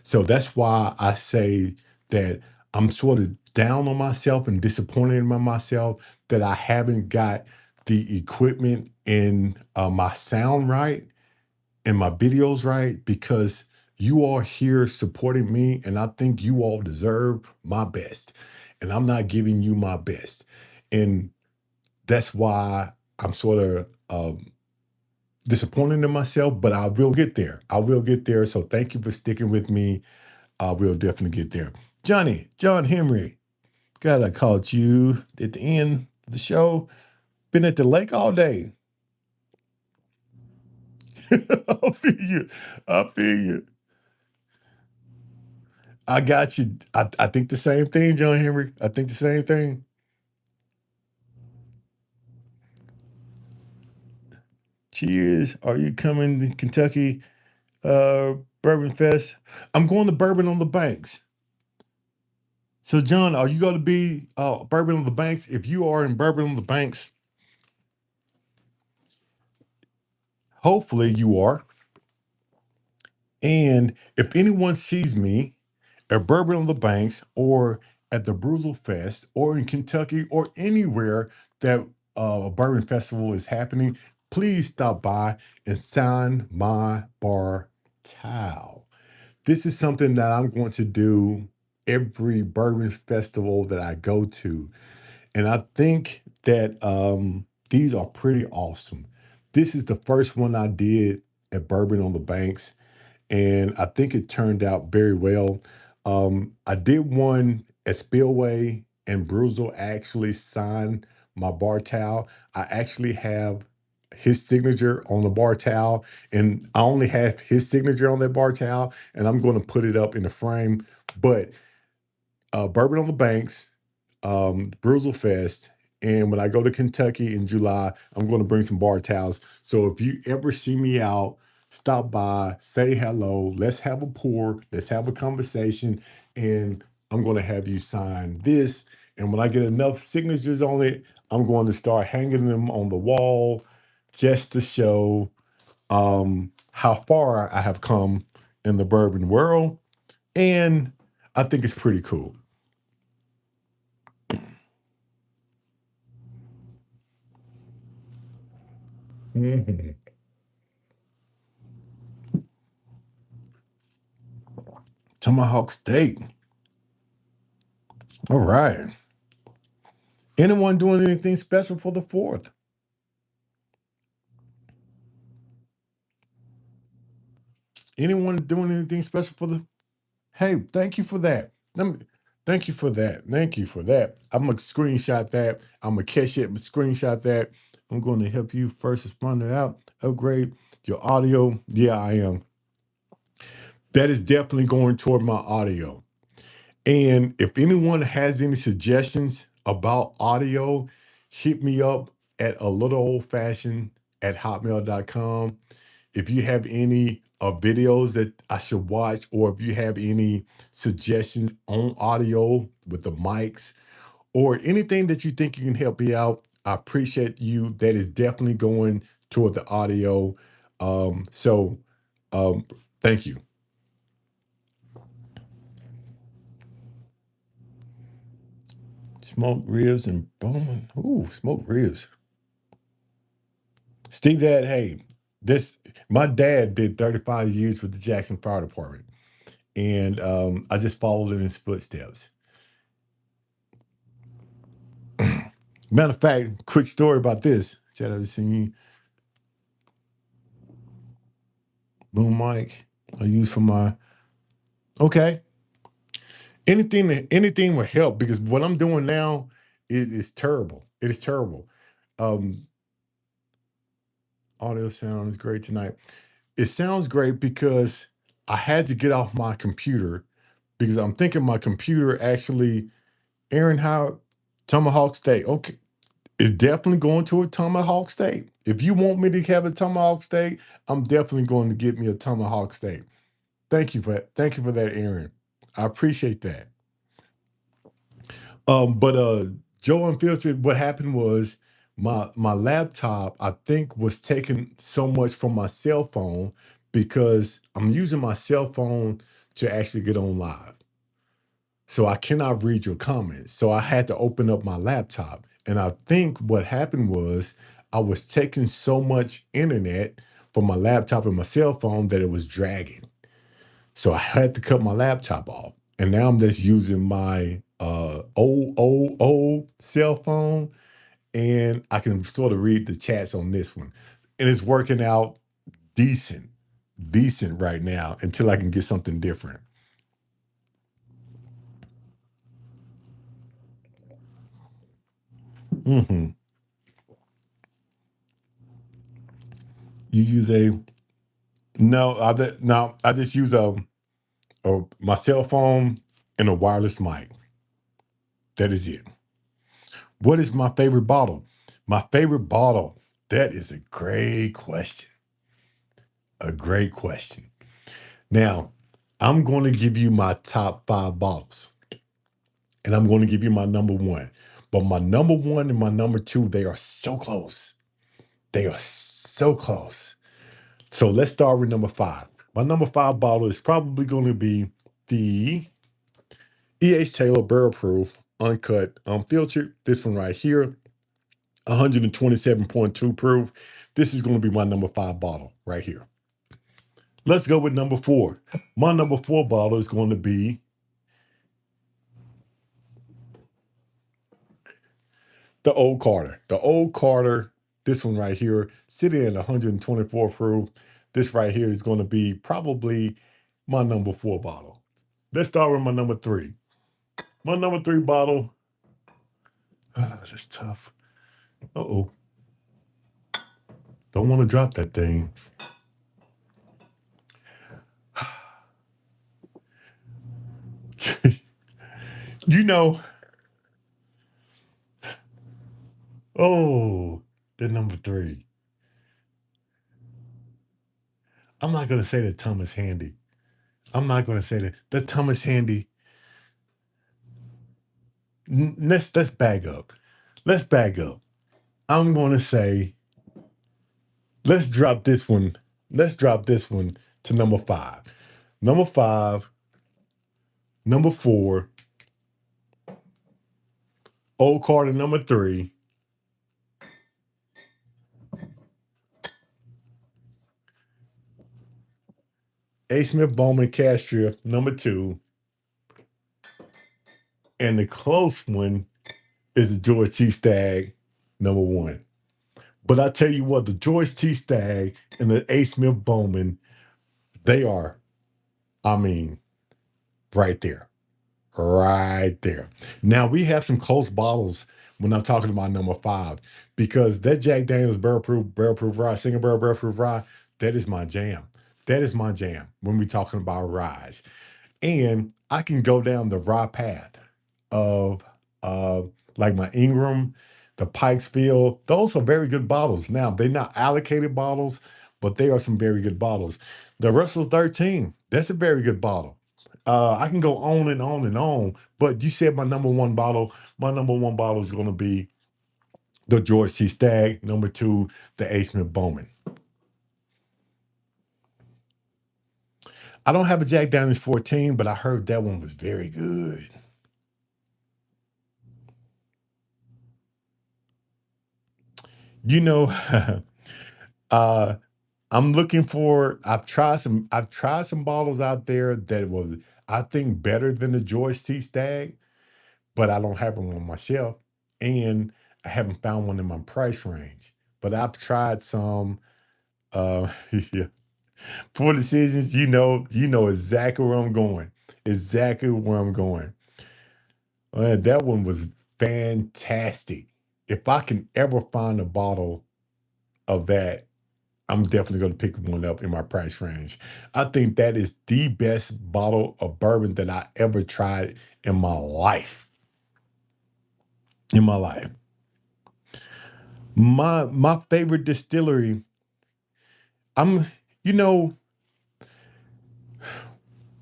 So that's why I say that I'm sort of down on myself and disappointed in myself that I haven't got the equipment and my sound right and my videos right because you are here supporting me, and I think you all deserve my best. And I'm not giving you my best. And that's why I'm sort of disappointed in myself, but I will get there. I will get there. So thank you for sticking with me. I will definitely get there. John Henry, God, I called you at the end of the show. Been at the lake all day. I feel you. I feel you. I got you. I think the same thing, John Henry. I think the same thing. Cheers. Are you coming to Kentucky Bourbon Fest? I'm going to Bourbon on the Banks. So, John, are you going to be Bourbon on the Banks? If you are in Bourbon on the Banks, hopefully you are. And if anyone sees me at Bourbon on the Banks or at the Bruzel Fest or in Kentucky or anywhere that a bourbon festival is happening, please stop by and sign my bar towel. This is something that I'm going to do every bourbon festival that I go to. And I think that these are pretty awesome. This is the first one I did at Bourbon on the Banks, and I think it turned out very well. I did one at Spillway, and Bruzel actually signed my bar towel. I actually have his signature on the bar towel, and I only have his signature on that bar towel, and I'm going to put it up in the frame. But Bourbon on the Banks, Bruzel Fest, and when I go to Kentucky in July, I'm going to bring some bar towels. So if you ever see me out, stop by, say hello, let's have a pour, let's have a conversation, and I'm going to have you sign this. And when I get enough signatures on it, I'm going to start hanging them on the wall just to show how far I have come in the bourbon world. And I think it's pretty cool. Mhm. Tomahawk steak. All right. Anyone doing anything special for the fourth? Anyone doing anything special for the? Hey, thank you for that. Thank you for that. Thank you for that. I'm gonna screenshot that. I'm gonna catch it, screenshot that. I'm going to help you first respond to out. Upgrade your audio. Yeah, I am. That is definitely going toward my audio. And if anyone has any suggestions about audio, hit me up at a little old fashioned at hotmail.com. If you have any videos that I should watch, or if you have any suggestions on audio with the mics, or anything that you think you can help me out, I appreciate you. That is definitely going toward the audio. So um, thank you. Smoked ribs and bone. Ooh, smoked ribs. Steve Dad, hey, this my dad did 35 years with the Jackson Fire Department. And I just followed in his footsteps. Matter of fact, quick story about this. Shout out to singing boom mic I use for my okay. Anything will help because what I'm doing now it is terrible. It is terrible. Um, audio sounds great tonight. It sounds great because I had to get off my computer because I'm thinking my computer actually Aaron Howard Tomahawk Steak. Okay, it's definitely going to a tomahawk steak. If you want me to have a tomahawk steak, I'm definitely going to get me a tomahawk steak. Thank you for that, Aaron. I appreciate that. But Joe Unfiltered, what happened was my laptop, I think, was taking so much from my cell phone because I'm using my cell phone to actually get on live. So I cannot read your comments. So I had to open up my laptop. And I think what happened was I was taking so much internet from my laptop and my cell phone that it was dragging. So I had to cut my laptop off. And now I'm just using my old cell phone and I can sort of read the chats on this one. And it's working out decent, decent right now until I can get something different. Mhm. You use a no, no, I just use my cell phone and a wireless mic. That is it. What is my favorite bottle? My favorite bottle. That is a great question. A great question. Now, I'm going to give you my top five bottles, and I'm going to give you my number one. But my number one and my number two, they are so close. They are so close. So let's start with number five. My number five bottle is probably going to be the E.H. Taylor, barrel proof, uncut, unfiltered. This one right here, 127.2 proof. This is going to be my number 5 bottle right here. Let's go with number 4. My number 4 bottle is going to be the Old Carter. The Old Carter, this one right here, sitting at 124 proof. This right here is going to be probably my number 4 bottle. Let's start with my number 3. My number 3 bottle, that's tough. Uh-oh. Don't want to drop that thing. You know, oh, the number 3. I'm not going to say that Thomas Handy. I'm not going to say that. The Thomas Handy. Let's bag up. Let's bag up. I'm going to say, let's drop this one. Let's drop this one to number 5. Number 5, number 4, Old Carter number 3, A. Smith Bowman Castria number 2, and the close one is the George T. Stagg number 1. But I tell you what, the George T. Stagg and the A. Smith Bowman, they are, I mean, right there. Right there. Now we have some close bottles when I'm talking about number 5, because that Jack Daniels barrel proof rye, single barrel proof rye, that is my jam. That is my jam when we're talking about ryes. And I can go down the raw path of like my Ingram, the Pikesville. Those are very good bottles. Now, they're not allocated bottles, but they are some very good bottles. The Russell's 13, that's a very good bottle. I can go on and on and on, but you said my number 1 bottle. My number 1 bottle is going to be the George C. Stagg. Number 2, the A. Smith Bowman. I don't have a Jack Daniels 14, but I heard that one was very good. You know, uh, I'm looking for. I've tried some bottles out there that was, I think, better than the George T. Stagg, but I don't have them on my shelf, and I haven't found one in my price range. But I've tried some. Yeah, Poor Decisions. You know exactly where I'm going. Exactly where I'm going. That one was fantastic. If I can ever find a bottle of that, I'm definitely going to pick one up in my price range. I think that is the best bottle of bourbon that I ever tried in my life. In my life. My favorite distillery, I'm you know,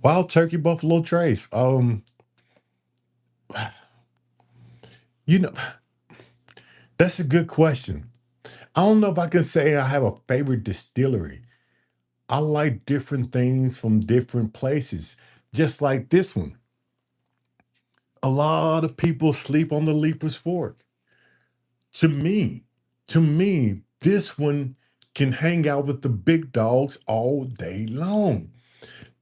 Wild Turkey Buffalo Trace. You know, that's a good question. I don't know if I can say I have a favorite distillery. I like different things from different places. Just like this one. A lot of people sleep on the Leaper's Fork. To me, to me, this one can hang out with the big dogs all day long.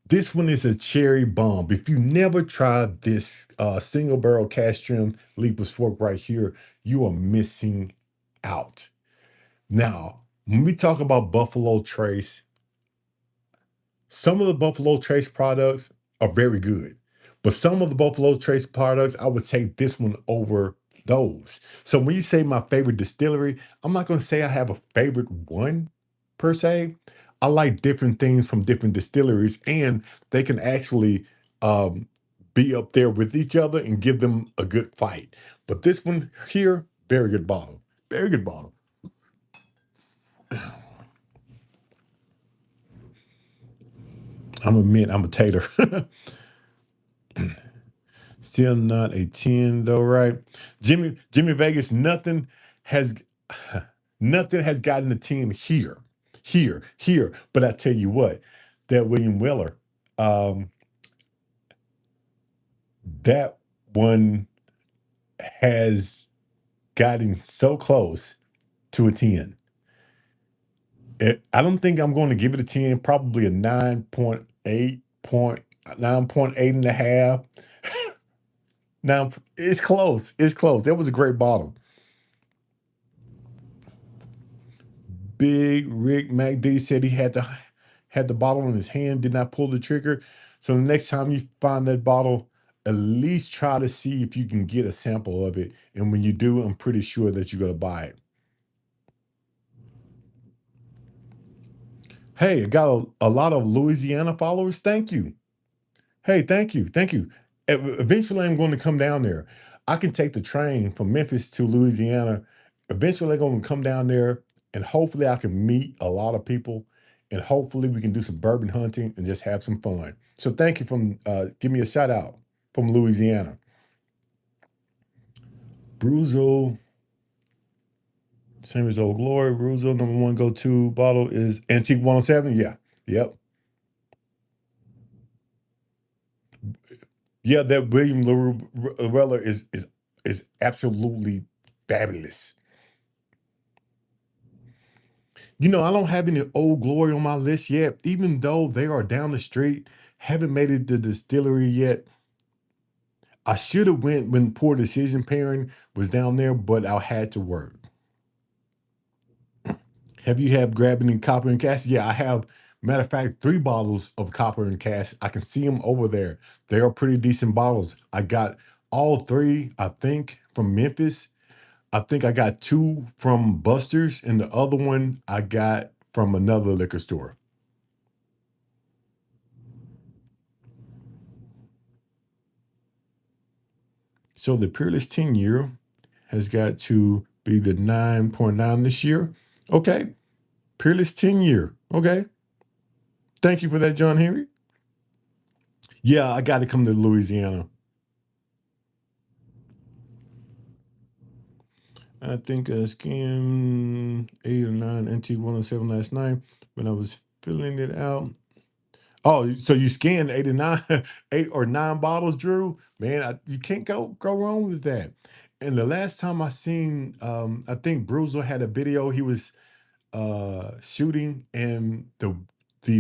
This one is a cherry bomb. If you never tried this single barrel cast strength Leaper's Fork right here, you are missing out. Now, when we talk about Buffalo Trace, some of the Buffalo Trace products are very good, but some of the Buffalo Trace products, I would take this one over those. So when you say my favorite distillery, I'm not going to say I have a favorite one per se. I like different things from different distilleries, and they can actually um, be up there with each other and give them a good fight. But this one here, very good bottle. Very good bottle. I'm a mint, I'm a tater. Still not a 10 though, right? Jimmy Vegas, has nothing has gotten a 10 here. Here. But I tell you what, that William Weller, um, That one has gotten so close to a 10. I don't think I'm going to give it a 10, probably a 9.8, 9.8 and a half. Now it's close. It's close. That was a great bottle. Big Rick MacD said he had the bottle in his hand, did not pull the trigger. So the next time you find that bottle, at least try to see if you can get a sample of it. And when you do, I'm pretty sure that you're gonna buy it. Hey, I got a lot of Louisiana followers. Thank you. Hey, thank you. Thank you. Eventually, I'm going to come down there. I can take the train from Memphis to Louisiana. Eventually, I'm going to come down there and hopefully I can meet a lot of people and hopefully we can do some bourbon hunting and just have some fun. So thank you from give me a shout out from Louisiana. Bruzo, same as Old Glory. Bruzo, number one go-to bottle is Antique 107. Yeah. Yep. Yeah, that William Lorella is absolutely fabulous. I don't have any Old Glory on my list yet, even though they are down the street. Haven't made it to the distillery yet. I should have went when Poor Decision Pairing was down there, but I had to work. Have you had grabbing in Copper and Cask? Yeah, I have. Matter of fact, 3 bottles of Copper and Cask. I can see them over there. They are pretty decent bottles. I got all 3, I think, from Memphis. I think I got 2 from Buster's, and the other one I got from another liquor store. So the Peerless 10-year has got to be the 9.9 this year. Okay. Peerless 10-year. Okay. Thank you for that, John Henry. Yeah, I got to come to Louisiana. I think I scanned 8 or 9 NT 107 last night when I was filling it out. Oh, so you scanned 89, 8 or 9 bottles, Drew? Man, you can't go wrong with that. And the last time I seen, I think Bruiser had a video. He was shooting in the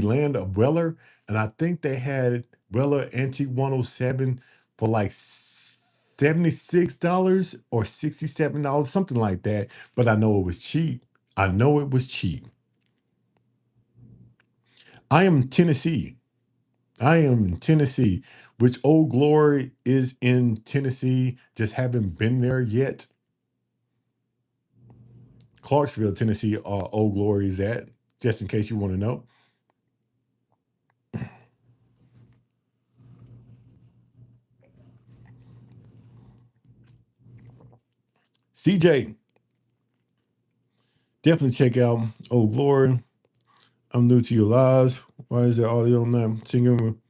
land of Weller, and I think they had Weller Antique 107 for like $76 or $67, something like that. But I know it was cheap. I know it was cheap. I am Tennessee. I am in Tennessee, which Old Glory is in Tennessee. Just haven't been there yet. Clarksville, Tennessee, Old Glory is at, just in case you want to know. CJ, definitely check out Old Glory. I'm new to your lives. Why is there audio on that? Singing.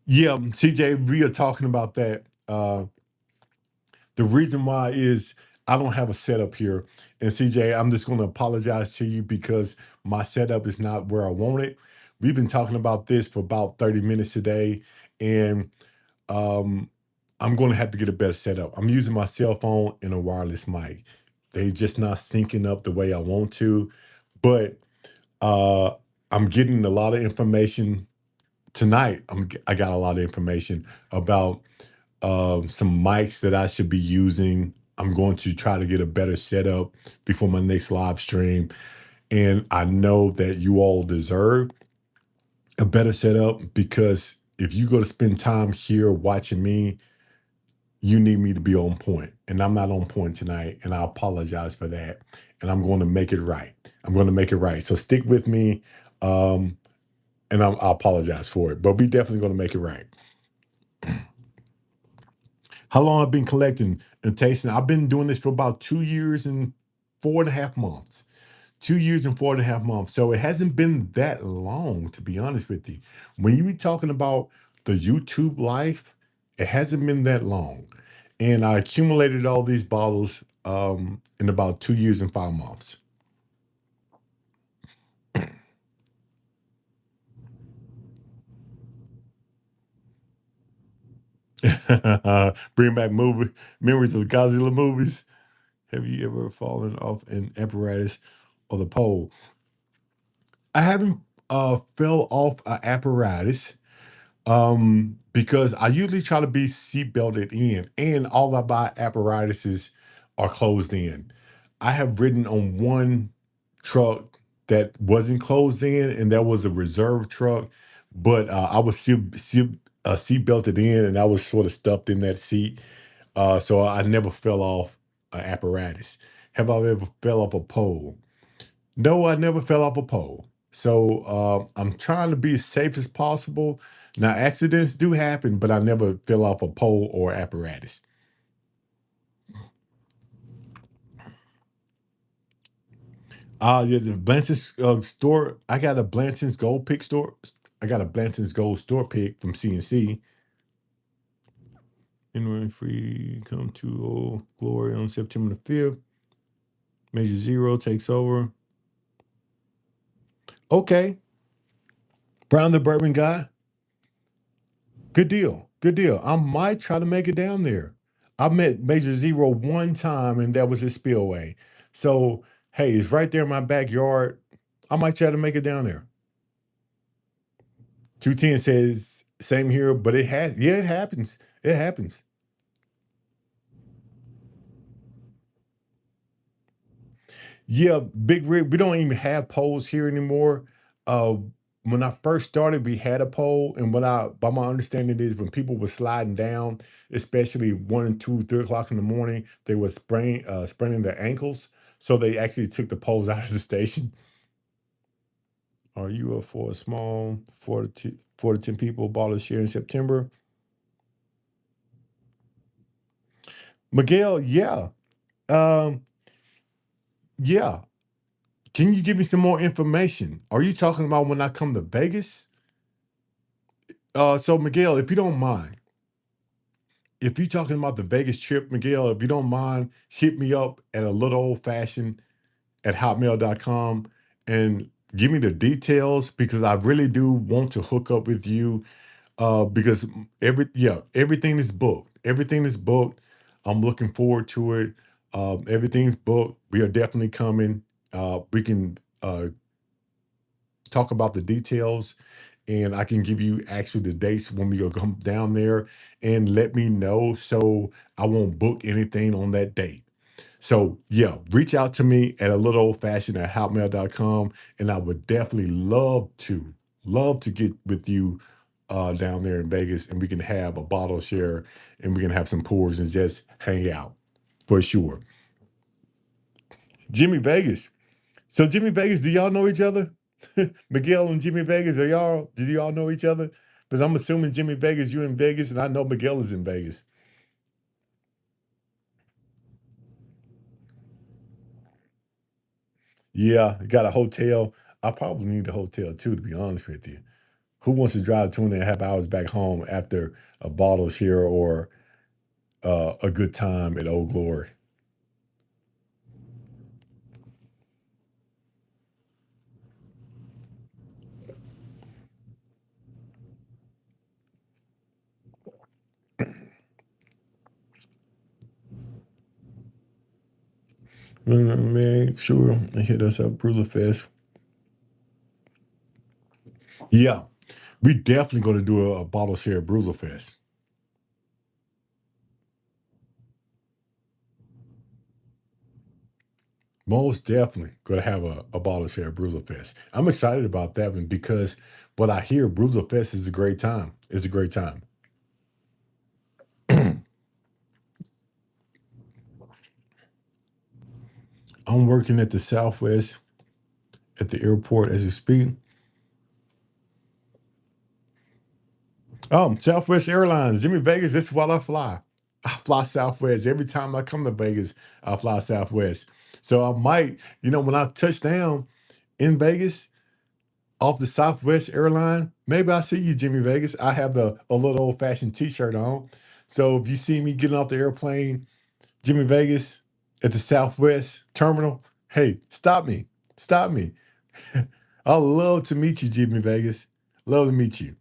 Yeah, CJ, we are talking about that. The reason why is I don't have a setup here. And CJ, I'm just going to apologize to you because my setup is not where I want it. We've been talking about this for about 30 minutes today, and um, I'm going to have to get a better setup. I'm using my cell phone and a wireless mic. They just not syncing up the way I want to, but uh, I'm getting a lot of information tonight. I got a lot of information about some mics that I should be using. I'm going to try to get a better setup before my next live stream. And I know that you all deserve a better setup because if you go to spend time here watching me, you need me to be on point. And I'm not on point tonight. And I apologize for that. And I'm going to make it right. I'm going to make it right. So stick with me. Um, and I apologize for it, but we definitely going to make it right. How long I've been collecting and tasting? I've been doing this for about 2 years and 4.5 months. 2 years and 4.5 months. So it hasn't been that long, to be honest with you. When you be talking about the YouTube life, it hasn't been that long. And I accumulated all these bottles in about 2 years and 5 months. Bring back memories of the Godzilla movies. Have you ever fallen off an apparatus or the pole? I haven't fell off an apparatus because I usually try to be seat belted in, and all of my apparatuses are closed in. I have ridden on one truck that wasn't closed in, and that was a reserve truck, but I was seat belted in, and I was sort of stuffed in that seat. So I never fell off an apparatus. Have I ever fell off a pole? No, I never fell off a pole. So I'm trying to be as safe as possible. Now, accidents do happen, but I never fell off a pole or apparatus. Yeah, the Blanton's store. I got a Blanton's Gold Pick store. I got a Blanton's Gold store pick from CNC. Anyway, free come to Old Glory on September the 5th. Major Zero takes over. Okay, Brown the Bourbon guy. Good deal. Good deal. I might try to make it down there. I met Major Zero one time and that was his spillway. So, hey, it's right there in my backyard. I might try to make it down there. 210 says, same here, but yeah, it happens. It happens. Yeah, Big Rig, we don't even have poles here anymore. Uh, when I first started, we had a pole, and by my understanding is when people were sliding down, especially 1 and 2, 3 o'clock in the morning, they were spraining their ankles. So they actually took the poles out of the station. Are you up for a small 4 to 10 people bought a share in September? Miguel, yeah. Um, yeah. Can you give me some more information? Are you talking about when I come to Vegas? So Miguel, if you don't mind, if you're talking about the Vegas trip, Miguel, if you don't mind, hit me up at a little old fashioned at hotmail.com and give me the details because I really do want to hook up with you. Because everything is booked. Everything is booked. I'm looking forward to it. Everything's booked. We are definitely coming. We can talk about the details and I can give you actually the dates when we go come down there and let me know so I won't book anything on that date. So yeah, reach out to me at a little old fashioned at hotmail.com and I would definitely love to get with you down there in Vegas and we can have a bottle share and we can have some pours and just hang out for sure. Jimmy Vegas. So Jimmy Vegas, do y'all know each other? Miguel and Jimmy Vegas, do y'all know each other? Because I'm assuming Jimmy Vegas, you in Vegas, and I know Miguel is in Vegas. Yeah, got a hotel. I probably need a hotel too, to be honest with you. Who wants to drive 2.5 hours back home after a bottle share or a good time at Old Glory? Make sure and hit us up, Bruiser Fest. Yeah, we definitely going to do a bottle share Bruiser Fest. Most definitely going to have a bottle share Bruiser Fest. I'm excited about that one because what I hear Bruiser Fest is a great time. It's a great time. I'm working at the Southwest at the airport as you speak. Southwest Airlines, Jimmy Vegas. This is what I fly. I fly Southwest every time I come to Vegas. I fly Southwest. So I might, when I touch down in Vegas off the Southwest airline, maybe I see you, Jimmy Vegas. I have the a little old fashioned T-shirt on. So if you see me getting off the airplane, Jimmy Vegas at the Southwest terminal, hey, stop me, stop me. I'd love to meet you, Jimmy Vegas. Love to meet you.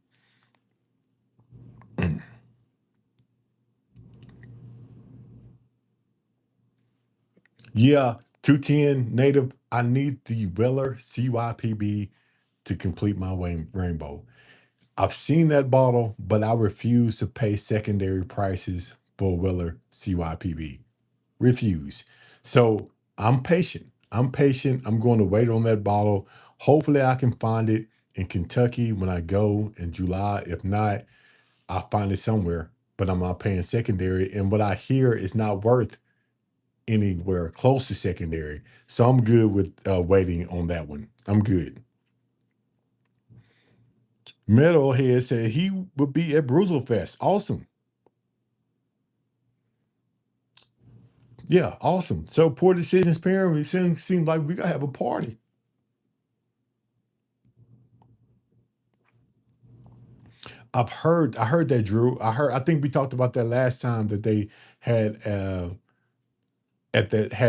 Yeah, 210 native. I need the Weller CYPB to complete my rainbow. I've seen that bottle, but I refuse to pay secondary prices for Weller CYPB. Refuse. So I'm patient. I'm patient. I'm going to wait on that bottle. Hopefully, I can find it in Kentucky when I go in July. If not, I'll find it somewhere, but I'm not paying secondary. And what I hear is not worth anywhere close to secondary. So I'm good with waiting on that one. I'm good. Metalhead said he would be at Bruzel Fest. Awesome. Yeah, awesome. So poor decisions, parent. We seem like we gotta have a party. I heard that, Drew. I think we talked about that last time that they had had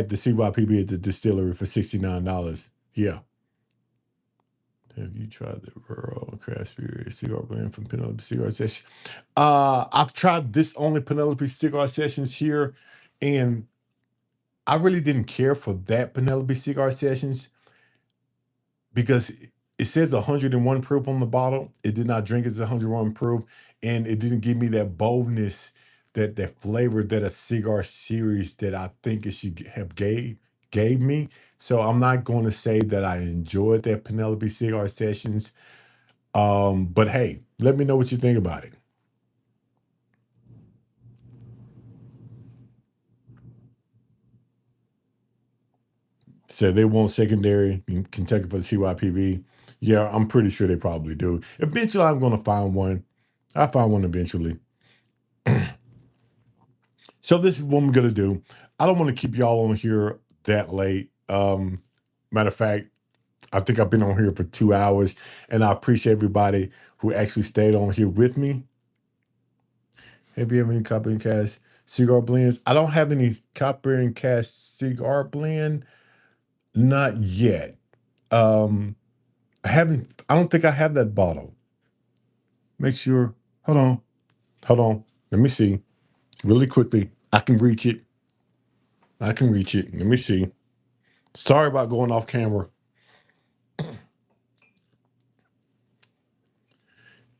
the CYPB at the distillery for $69. Yeah. Have you tried the rural craft spirit cigar blend from Penelope Cigar Session? I've tried this only Penelope Cigar Sessions here, and I really didn't care for that Penelope Cigar Sessions because it says 101 proof on the bottle. It did not drink as 101 proof, and it didn't give me that boldness, that flavor that a cigar series that I think it should have gave me. So I'm not going to say that I enjoyed that Penelope Cigar Sessions. But hey, let me know what you think about it. So they want secondary in Kentucky for the CYPB. Yeah, I'm pretty sure they probably do. Eventually, I'm going to find one. I find one eventually. So this is what I'm gonna do. I don't want to keep y'all on here that late. Matter of fact, I think I've been on here for 2 hours, and I appreciate everybody who actually stayed on here with me. Have you ever any copper and cast cigar blends? I don't have any copper and cast cigar blend, not yet. Um, I haven't. I don't think I have that bottle. Make sure. Hold on. Hold on. Let me see really quickly. I can reach it. I can reach it. Let me see. Sorry about going off camera.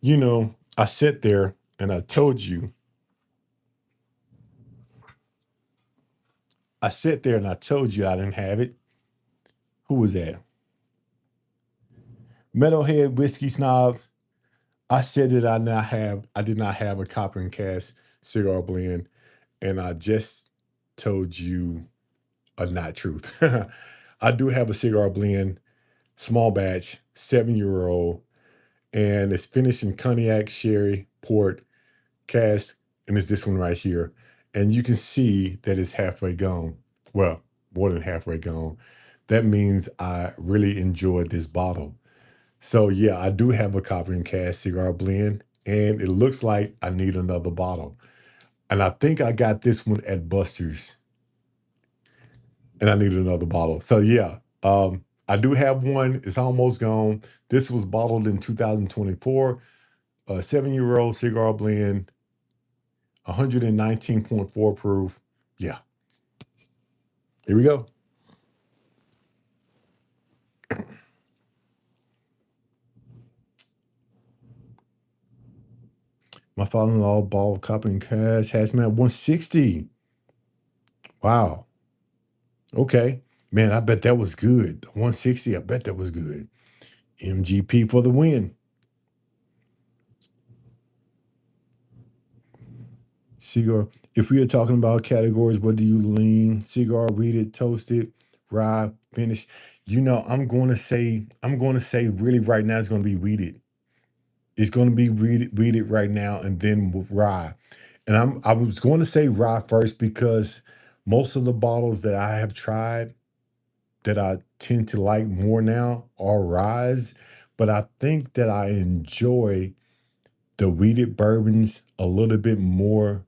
I sat there and I sat there and I told you I didn't have it. Who was that? Metalhead Whiskey Snob. I said that I did not have a copper and cast cigar blend, and I just told you a not truth. I do have a cigar blend, small batch, 7 year old, and it's finished in cognac, sherry, port, cast, and it's this one right here. And you can see that it's halfway gone. Well, more than halfway gone. That means I really enjoyed this bottle. So yeah, I do have a copper and cast cigar blend, and it looks like I need another bottle. And I think I got this one at Buster's, and I need another bottle. So yeah, I do have one. It's almost gone. This was bottled in 2024. A 7 year old cigar blend, 119.4 proof. Yeah, here we go. My father-in-law ball copper and cash hazmat 160. Wow. Okay. Man, I bet that was good. 160, I bet that was good. MGP for the win. Cigar. If we are talking about categories, what do you lean? Cigar, read it, toast it, rye, finish. I'm going to say really right now it's going to be weeded. It's going to be weeded right now and then with rye. And I was going to say rye first because most of the bottles that I have tried that I tend to like more now are ryes, but I think that I enjoy the weeded bourbons a little bit more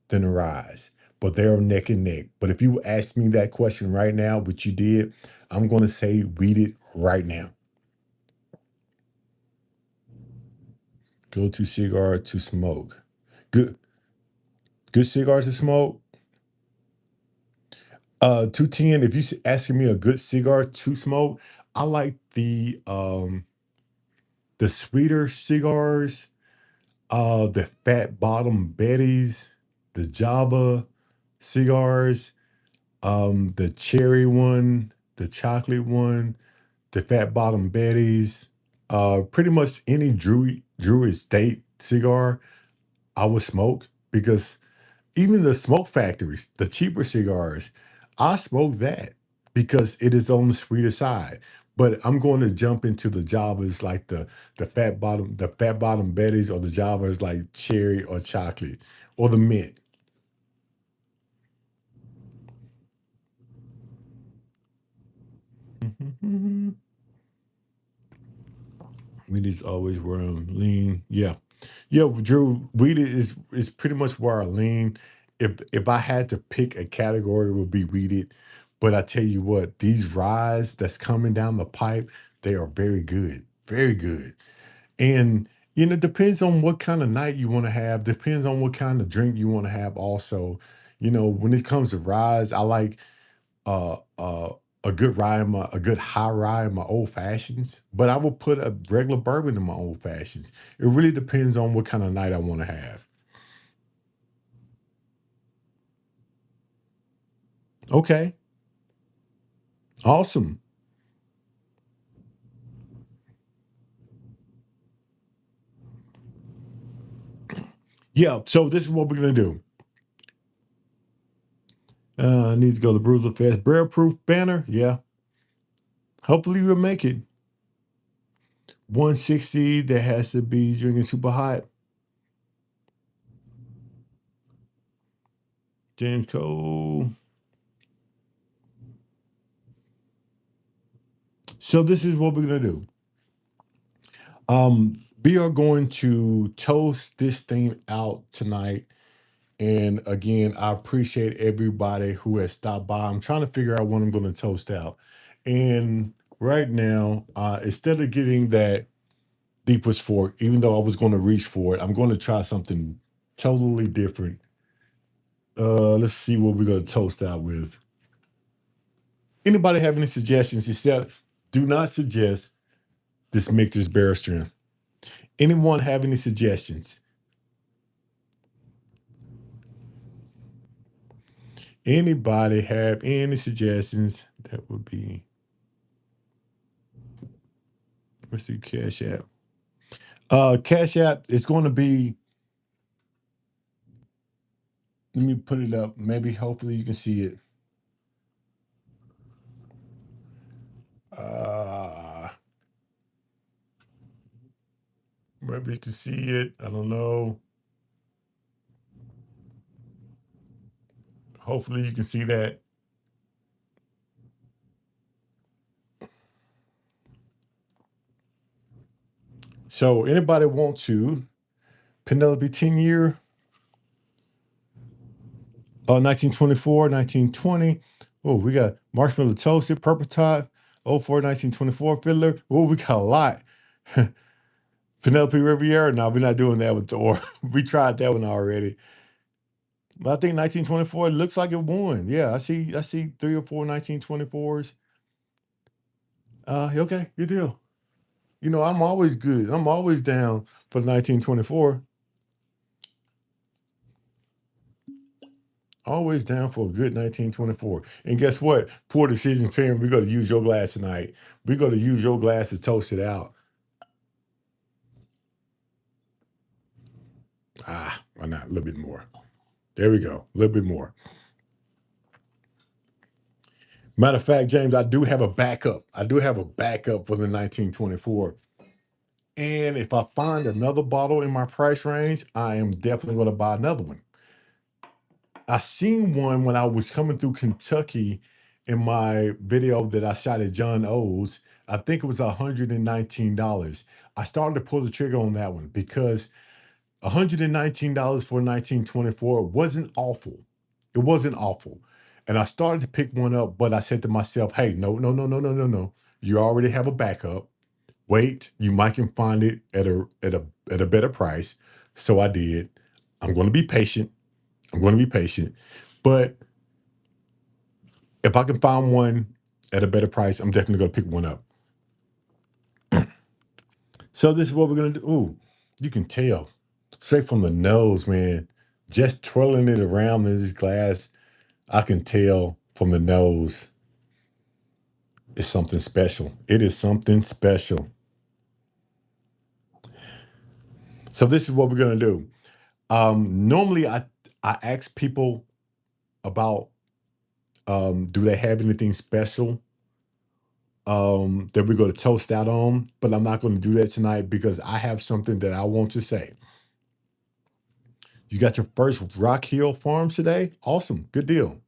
than the ryes, but they're neck and neck. But if you ask me that question right now, which you did, I'm going to say weeded right now. Go to cigar to smoke. Good, good cigar to smoke. 210. If you asking me a good cigar to smoke, I like the sweeter cigars, the fat bottom Betty's, the Java cigars, the cherry one, the chocolate one, the fat bottom Betty's, pretty much any Drew Estate cigar I would smoke because even the smoke factories, the cheaper cigars, I smoke that because it is on the sweeter side. But I'm going to jump into the Javas like the fat bottom Betty's or the Javas like cherry or chocolate or the mint. Weed is always where I'm lean. Yeah. Yeah, Drew, weed is pretty much where I lean. If I had to pick a category, it would be weeded. But I tell you what, these ryes that's coming down the pipe, they are very good. Very good. And it depends on what kind of night you want to have, depends on what kind of drink you want to have also. When it comes to ryes, I like uh uh a good high rye in my old fashions, but I will put a regular bourbon in my old fashions. It really depends on what kind of night I want to have. Okay, awesome. Yeah, so this is what we're gonna do. I need to go to Bruiser Fest. Bear proof banner. Yeah, hopefully we'll make it. 160. That has to be drinking super hot. James Cole. So this is what we're gonna do. We are going to toast this thing out tonight. And again, I appreciate everybody who has stopped by. I'm trying to figure out what I'm going to toast out. And right now, instead of getting that deepest fork, even though I was going to reach for it, I'm going to try something totally different. Let's see what we're going to toast out with. Anybody have any suggestions? Except do not suggest this Michter's Bear Strength. Anyone have any suggestions? Anybody have any suggestions? That would be, let's see, Cash App. Cash App is going to be, let me put it up. Maybe hopefully you can see it. Uh, Maybe you can see it. I don't know. Hopefully you can see that. So anybody want to Penelope 10 year, 1924, 1920. Oh, we got Marshmallow Toasted, Purple Tot, 04, 1924 Fiddler. Oh, we got a lot. Penelope Riviera. No, we're not doing that with Thor. We tried that one already. But I think 1924 looks like it won. Yeah, I see three or four 1924s. Okay, good deal. I'm always good. I'm always down for 1924. Always down for a good 1924. And guess what? Poor decisions parent, we're going to use your glass tonight. We're going to use your glass to toast it out. Why not? A little bit more. There we go. A little bit more. Matter of fact, James, I do have a backup. I do have a backup for the 1924. And if I find another bottle in my price range, I am definitely going to buy another one. I seen one when I was coming through Kentucky in my video that I shot at John O's. I think it was $119. I started to pull the trigger on that one because $119 for 1924 wasn't awful. It wasn't awful. And I started to pick one up, but I said to myself, hey, no, no, no, no, no, no, no. You already have a backup. Wait, you might can find it at a better price. So I did. I'm going to be patient. I'm going to be patient. But If I can find one at a better price, I'm definitely going to pick one up. So this is what we're going to do. Ooh, you can tell straight from the nose, man. Just twirling it around in this glass, I can tell from the nose it's something special. It is something special. So this is what we're going to do. Normally, I ask people about do they have anything special that we're going to toast out on, but I'm not going to do that tonight because I have something that I want to say. You got your first Rock Hill Farms today? Awesome. Good deal.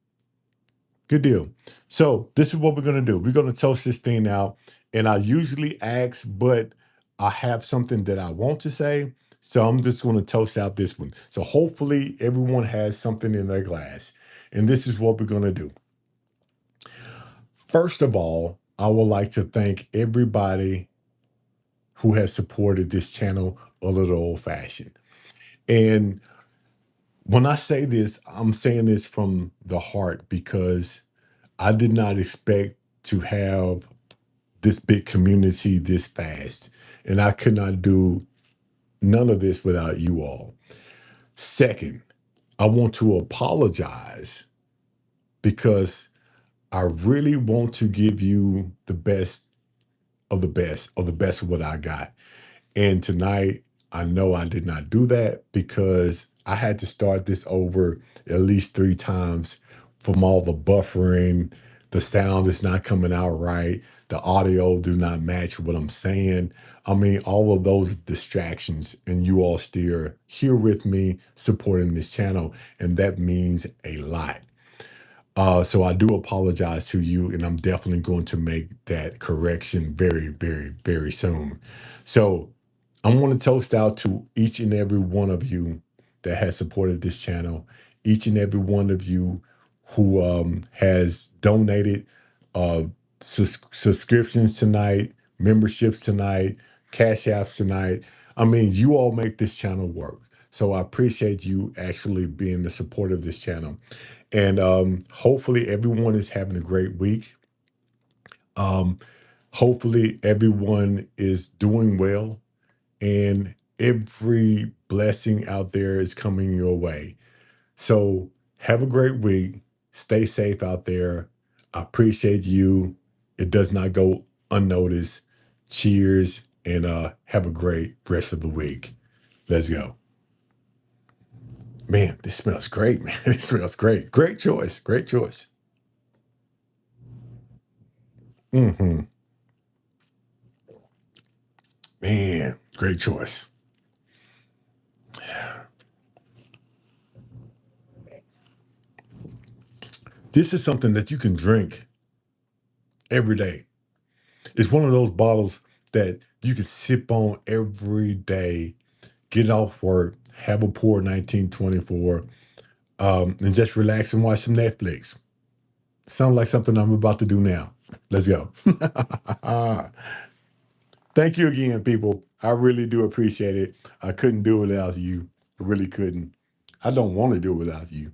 Good deal. So this is what we're going to do. We're going to toast this thing out. And I usually ask, but I have something that I want to say. So I'm just going to toast out this one. So hopefully everyone has something in their glass. And this is what we're going to do. First of all, I would like to thank everybody who has supported this channel a little old fashioned. And when I say this, I'm saying this from the heart because I did not expect to have this big community this fast. And I could not do none of this without you all. Second, I want to apologize because I really want to give you the best of the best of the best of what I got. And tonight, I know I did not do that because I had to start this over at least 3 times from all the buffering. The sound is not coming out right. The audio do not match what I'm saying. I mean, all of those distractions, and you all still here with me supporting this channel, and that means a lot. So I do apologize to you, and I'm definitely going to make that correction very, very, very soon. So I want to toast out to each and every one of you that has supported this channel, each and every one of you who has donated uh, subscriptions tonight, memberships tonight, cash apps tonight. I mean, you all make this channel work. So I appreciate you actually being the support of this channel. And hopefully everyone is having a great week. Um, hopefully everyone is doing well and every blessing out there is coming your way. So have a great week. Stay safe out there. I appreciate you. It does not go unnoticed. Cheers and have a great rest of the week. Let's go. Man, this smells great, man. It smells great. Great choice. Great choice. Hmm. Man, great choice. This is something that you can drink every day. It's one of those bottles that you can sip on every day, get off work, have a pour 1924, and just relax and watch some Netflix. Sounds like something I'm about to do now. Let's go. Thank you again, people. I really do appreciate it. I couldn't do it without you. I really couldn't. I don't want to do it without you.